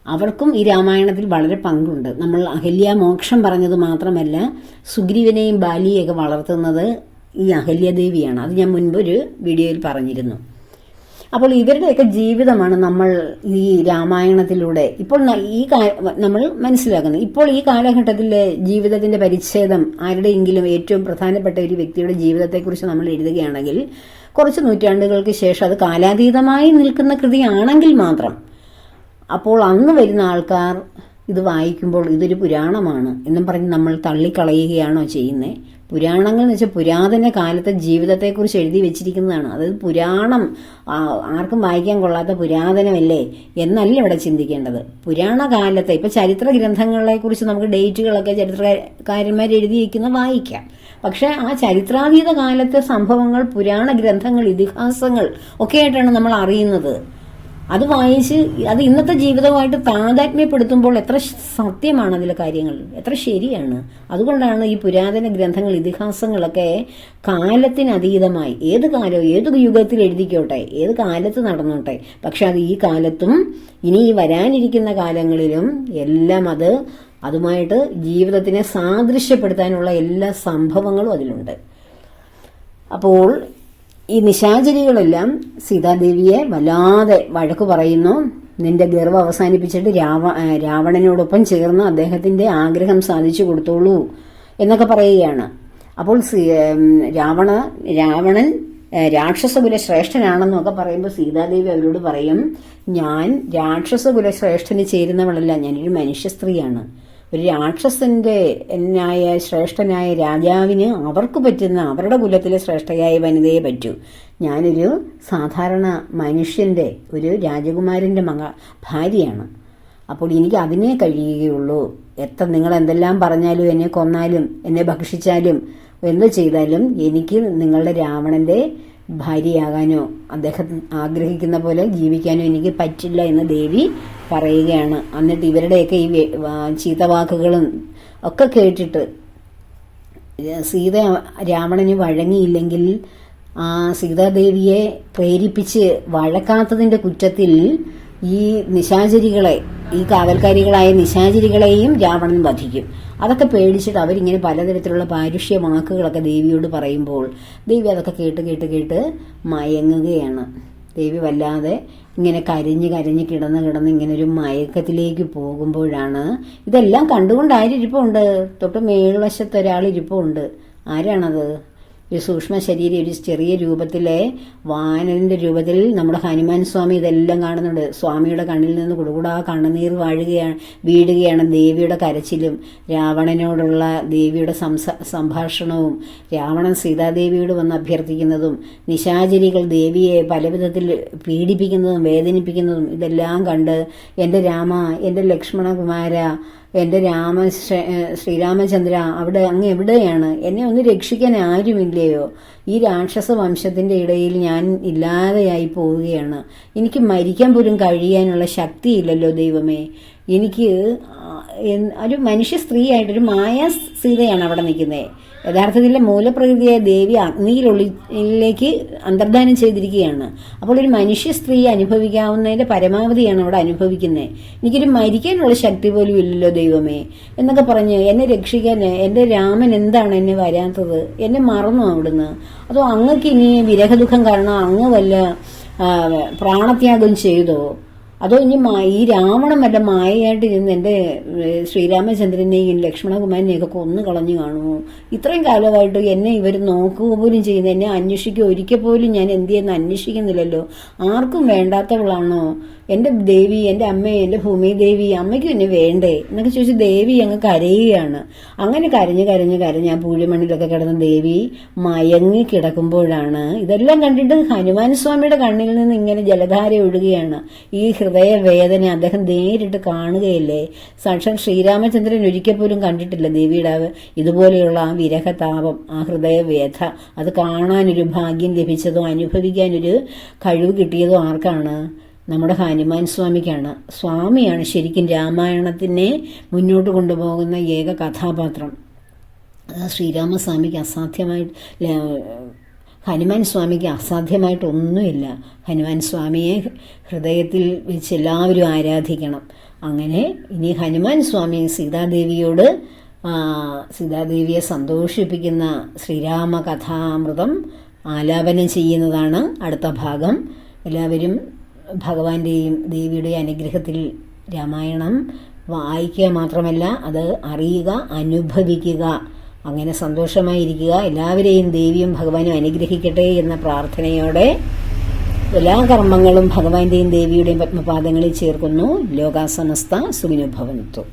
S1: അവർക്കും ഈ രാമായണത്തിൽ വളരെ പങ്കുണ്ട്. നമ്മൾ അഹല്യ മോക്ഷം പറഞ്ഞത് മാത്രമല്ല, സുഗ്രീവനെയും ബാലിയെയൊക്കെ വളർത്തുന്നത് ഈ അഹല്യദേവിയാണ്. അത് ഞാൻ മുൻപൊരു വീഡിയോയിൽ പറഞ്ഞിരുന്നു. അപ്പോൾ ഇവരുടെയൊക്കെ ജീവിതമാണ് നമ്മൾ ഈ രാമായണത്തിലൂടെ ഇപ്പോൾ നമ്മൾ മനസ്സിലാക്കുന്നത്. ഇപ്പോൾ ഈ കാലഘട്ടത്തിലെ ജീവിതത്തിന്റെ പരിച്ഛേദം ആരുടെയെങ്കിലും ഏറ്റവും പ്രധാനപ്പെട്ട ഒരു വ്യക്തിയുടെ ജീവിതത്തെക്കുറിച്ച് നമ്മൾ എഴുതുകയാണെങ്കിൽ കുറച്ച് നൂറ്റാണ്ടുകൾക്ക് ശേഷം അത് കാലാതീതമായി നിൽക്കുന്ന കൃതിയാണെങ്കിൽ മാത്രം അപ്പോൾ അന്ന് വരുന്ന ആൾക്കാർ ഇത് വായിക്കുമ്പോൾ ഇതൊരു പുരാണമാണ് എന്നും പറഞ്ഞ് നമ്മൾ തള്ളിക്കളയുകയാണോ ചെയ്യുന്നത്? പുരാണങ്ങൾ എന്ന് വെച്ചാൽ പുരാതന കാലത്തെ ജീവിതത്തെക്കുറിച്ച് എഴുതി വെച്ചിരിക്കുന്നതാണ്. അതായത് പുരാണം ആർക്കും വായിക്കാൻ കൊള്ളാത്ത പുരാതനമല്ലേ എന്നല്ല ഇവിടെ ചിന്തിക്കേണ്ടത്. പുരാണ കാലത്തെ ഇപ്പം ചരിത്ര ഗ്രന്ഥങ്ങളെക്കുറിച്ച് നമുക്ക് ഡേറ്റുകളൊക്കെ ചരിത്രകാരന്മാർ എഴുതി വയ്ക്കുന്ന വായിക്കാം. പക്ഷെ ആ ചരിത്രാതീത കാലത്തെ സംഭവങ്ങൾ, പുരാണ ഗ്രന്ഥങ്ങൾ, ഇതിഹാസങ്ങൾ ഒക്കെ ആയിട്ടാണ് നമ്മൾ അറിയുന്നത്. അത് വായിച്ച് അത് ഇന്നത്തെ ജീവിതവുമായിട്ട് താതാത്മ്യപ്പെടുത്തുമ്പോൾ എത്ര സത്യമാണ് അതിലെ കാര്യങ്ങൾ, എത്ര ശരിയാണ്. അതുകൊണ്ടാണ് ഈ പുരാതന ഗ്രന്ഥങ്ങൾ, ഇതിഹാസങ്ങളൊക്കെ കാലത്തിനതീതമായി, ഏത് കാലവും ഏത് യുഗത്തിൽ എഴുതിക്കോട്ടെ, ഏത് കാലത്ത് നടന്നോട്ടെ, പക്ഷെ അത് ഈ കാലത്തും ഇനി വരാനിരിക്കുന്ന കാലങ്ങളിലും എല്ലാം അതുമായിട്ട് ജീവിതത്തിനെ സാദൃശ്യപ്പെടുത്താനുള്ള എല്ലാ സംഭവങ്ങളും അതിലുണ്ട്. അപ്പോൾ ഈ നിശാചരികളെല്ലാം സീതാദേവിയെ വല്ലാതെ വഴക്ക് പറയുന്നു. നിന്റെ ഗർവ്വം അവസാനിപ്പിച്ചിട്ട് രാവണനോടൊപ്പം ചേർന്ന് അദ്ദേഹത്തിന്റെ ആഗ്രഹം സാധിച്ചു കൊടുത്തോളൂ എന്നൊക്കെ പറയുകയാണ്. അപ്പോൾ രാവണൻ രാക്ഷസകുല ശ്രേഷ്ഠനാണെന്നൊക്കെ പറയുമ്പോൾ സീതാദേവി അവരോട് പറയും, ഞാൻ രാക്ഷസകുല ശ്രേഷ്ഠന് ചേരുന്നവളല്ല, ഞാനൊരു മനുഷ്യ സ്ത്രീയാണ്. ഒരു രാക്ഷസന്റെ ശ്രേഷ്ഠനായ രാജാവിന് അവർക്ക് പറ്റുന്ന അവരുടെ കുലത്തിലെ ശ്രേഷ്ഠയായ വനിതയെ പറ്റൂ. ഞാനൊരു സാധാരണ മനുഷ്യന്റെ, ഒരു രാജകുമാരന്റെ ഭാര്യയാണ്. അപ്പോൾ എനിക്ക് അതിനെ കഴിയുകയുള്ളൂ. നിങ്ങൾ എന്തെല്ലാം പറഞ്ഞാലും, എന്നെ കൊന്നാലും, എന്നെ ഭക്ഷിച്ചാലും, എന്ത് ചെയ്താലും എനിക്ക് നിങ്ങളുടെ രാവണന്റെ ഭാര്യയാകാനോ അദ്ദേഹം ആഗ്രഹിക്കുന്ന പോലെ ജീവിക്കാനോ എനിക്ക് പറ്റില്ല എന്ന് ദേവി പറയുകയാണ്. എന്നിട്ട് ഇവരുടെയൊക്കെ ഈ ചീത്തവാക്കുകളും ഒക്കെ കേട്ടിട്ട് സീത രാവണന് വഴങ്ങിയില്ലെങ്കിൽ ആ സീതാദേവിയെ പ്രേരിപ്പിച്ച് വഴക്കാത്തതിന്റെ കുറ്റത്തിൽ ഈ നിശാചരികളെ, ഈ കാവൽക്കാരികളായ നിശാചരികളെയും രാവണൻ വധിക്കും. അതൊക്കെ പേടിച്ചിട്ട് അവരിങ്ങനെ പലതരത്തിലുള്ള പാരുഷ്യ വാക്കുകളൊക്കെ ദേവിയോട് പറയുമ്പോൾ ദേവി അതൊക്കെ കേട്ട് മയങ്ങുകയാണ്. ദേവി വല്ലാതെ ഇങ്ങനെ കരഞ്ഞ് കിടന്ന് ഇങ്ങനെ ഒരു മയക്കത്തിലേക്ക് പോകുമ്പോഴാണ് ഇതെല്ലാം കണ്ടുകൊണ്ട് ആരിരിപ്പുണ്ട്? തൊട്ട് മേൽവശത്ത് ഒരാളിരിപ്പുണ്ട്. ആരാണത്? ഒരു സൂക്ഷ്മ ശരീരം, ഒരു ചെറിയ രൂപത്തിലെ വാനരന്റെ രൂപത്തിൽ നമ്മുടെ ഹനുമാൻ സ്വാമി ഇതെല്ലാം കാണുന്നുണ്ട്. സ്വാമിയുടെ കണ്ണിൽ നിന്ന് കുടുകുടാ കണ്ണുനീർ വീഴുകയാണ്. ദേവിയുടെ കരച്ചിലും രാവണനോടുള്ള ദേവിയുടെ സംഭാഷണവും, രാവണൻ സീതാദേവിയോട് വന്ന് അഭ്യർത്ഥിക്കുന്നതും, നിശാചരികൾ ദേവിയെ പലവിധത്തിൽ പീഡിപ്പിക്കുന്നതും വേദനിപ്പിക്കുന്നതും ഇതെല്ലാം കണ്ട് എൻ്റെ രാമ, എൻ്റെ ലക്ഷ്മണകുമാര, എൻ്റെ ശ്രീരാമചന്ദ്ര, അങ്ങ് എവിടെയാണ്? എന്നെ ഒന്ന് രക്ഷിക്കാൻ ആരുമില്ലയോ? ഈ രാക്ഷസ വംശത്തിന്റെ ഇടയിൽ ഞാൻ ഇല്ലാതെയായി പോവുകയാണ്. എനിക്ക് മരിക്കാൻ പോലും കഴിയാനുള്ള ശക്തിയില്ലല്ലോ ദൈവമേ. എനിക്ക് ഒരു മനുഷ്യ സ്ത്രീയായിട്ടൊരു മായാ സീതയാണ് അവിടെ നിൽക്കുന്നത്. യഥാർത്ഥത്തിലെ മൂലപ്രകൃതിയായ ദേവി അഗ്നിയിലേക്ക് അന്തർധാനം ചെയ്തിരിക്കുകയാണ്. അപ്പോൾ ഒരു മനുഷ്യ സ്ത്രീ അനുഭവിക്കാവുന്നതിന്റെ പരമാവധിയാണ് അവിടെ അനുഭവിക്കുന്നത്. എനിക്കൊരു മരിക്കാനുള്ള ശക്തി പോലും ഇല്ലല്ലോ ദൈവമേ എന്നൊക്കെ പറഞ്ഞ് എന്നെ രക്ഷിക്കാൻ എൻ്റെ രാമൻ എന്താണ് എന്നെ വരാത്തത്? എന്നെ മറന്നു അവിടുന്ന്? അതോ അങ്ങക്ക് ഇനി വിരഹദുഃഖം കാരണം അങ്ങ് വല്ല പ്രാണത്യാഗം ചെയ്തോ? അതോ ഇനി ഈ രാവണൻ വല്ല മായയായിട്ട് ഇരുന്ന് എൻ്റെ ശ്രീരാമചന്ദ്രനെയും ലക്ഷ്മണകുമാരനെയൊക്കെ കൊന്നു കളഞ്ഞു കാണുമോ? ഇത്രയും കാലമായിട്ട് എന്നെ ഇവർ നോക്കുക പോലും ചെയ്യുന്ന, എന്നെ അന്വേഷിക്കുക ഒരിക്കൽ പോലും ഞാൻ എന്ത് ചെയ്യുന്ന അന്വേഷിക്കുന്നില്ലല്ലോ. ആർക്കും വേണ്ടാത്തവളാണോ എൻ്റെ ദേവി, എൻ്റെ അമ്മ, എൻ്റെ ഭൂമിദേവി, അമ്മയ്ക്കും എന്നെ വേണ്ടേ എന്നൊക്കെ ചോദിച്ച് ദേവി അങ്ങ് കരയുകയാണ്. അങ്ങനെ കരഞ്ഞ് കരഞ്ഞ് കരഞ്ഞ് ആ പൂഴിമണ്ണിലൊക്കെ കിടന്ന ദേവി മയങ്ങി കിടക്കുമ്പോഴാണ് ഇതെല്ലാം കണ്ടിട്ട് ഹനുമാൻ സ്വാമിയുടെ കണ്ണിൽ നിന്ന് ഇങ്ങനെ ജലധാര ഒഴുകുകയാണ്. ഈ ഹൃദയവേദന അദ്ദേഹം നേരിട്ട് കാണുകയല്ലേ. സാക്ഷാൽ ശ്രീരാമചന്ദ്രൻ ഒരിക്കൽ പോലും കണ്ടിട്ടില്ല ദേവിയുടെ ഇതുപോലെയുള്ള ആ വിരഹതാപം, ആ ഹൃദയവേദ. അത് കാണാനൊരു ഭാഗ്യം ലഭിച്ചതോ അനുഭവിക്കാനൊരു കഴിവ് കിട്ടിയതോ ആർക്കാണ്? നമ്മുടെ ഹനുമാൻ സ്വാമിക്കാണ്. സ്വാമിയാണ് ശരിക്കും രാമായണത്തിനെ മുന്നോട്ട് കൊണ്ടുപോകുന്ന ഏക കഥാപാത്രം. ശ്രീരാമസ്വാമിക്ക് ഹനുമാൻ സ്വാമിക്ക് അസാധ്യമായിട്ടൊന്നുമില്ല. ഹനുമാൻ സ്വാമിയെ ഹൃദയത്തിൽ വെച്ച് എല്ലാവരും ആരാധിക്കണം. അങ്ങനെ ഇനി ഹനുമാൻ സ്വാമി സീതാദേവിയെ സന്തോഷിപ്പിക്കുന്ന ശ്രീരാമ കഥാമൃതം ആലാപനം ചെയ്യുന്നതാണ് അടുത്ത ഭാഗം. എല്ലാവരും ഭഗവാന്റെയും ദേവിയുടെയും അനുഗ്രഹത്തിൽ രാമായണം വായിക്കുക മാത്രമല്ല അത് അറിയുക, അനുഭവിക്കുക. അങ്ങനെ സന്തോഷമായിരിക്കുക. എല്ലാവരെയും ദേവിയും ഭഗവാനും അനുഗ്രഹിക്കട്ടെ എന്ന പ്രാർത്ഥനയോടെ എല്ലാ കർമ്മങ്ങളും ഭഗവാന്റെയും ദേവിയുടെയും പത്മപാദങ്ങളിൽ ചേർക്കുന്നു. ലോകാ സമസ്ത സുഖിനോ ഭവന്തു.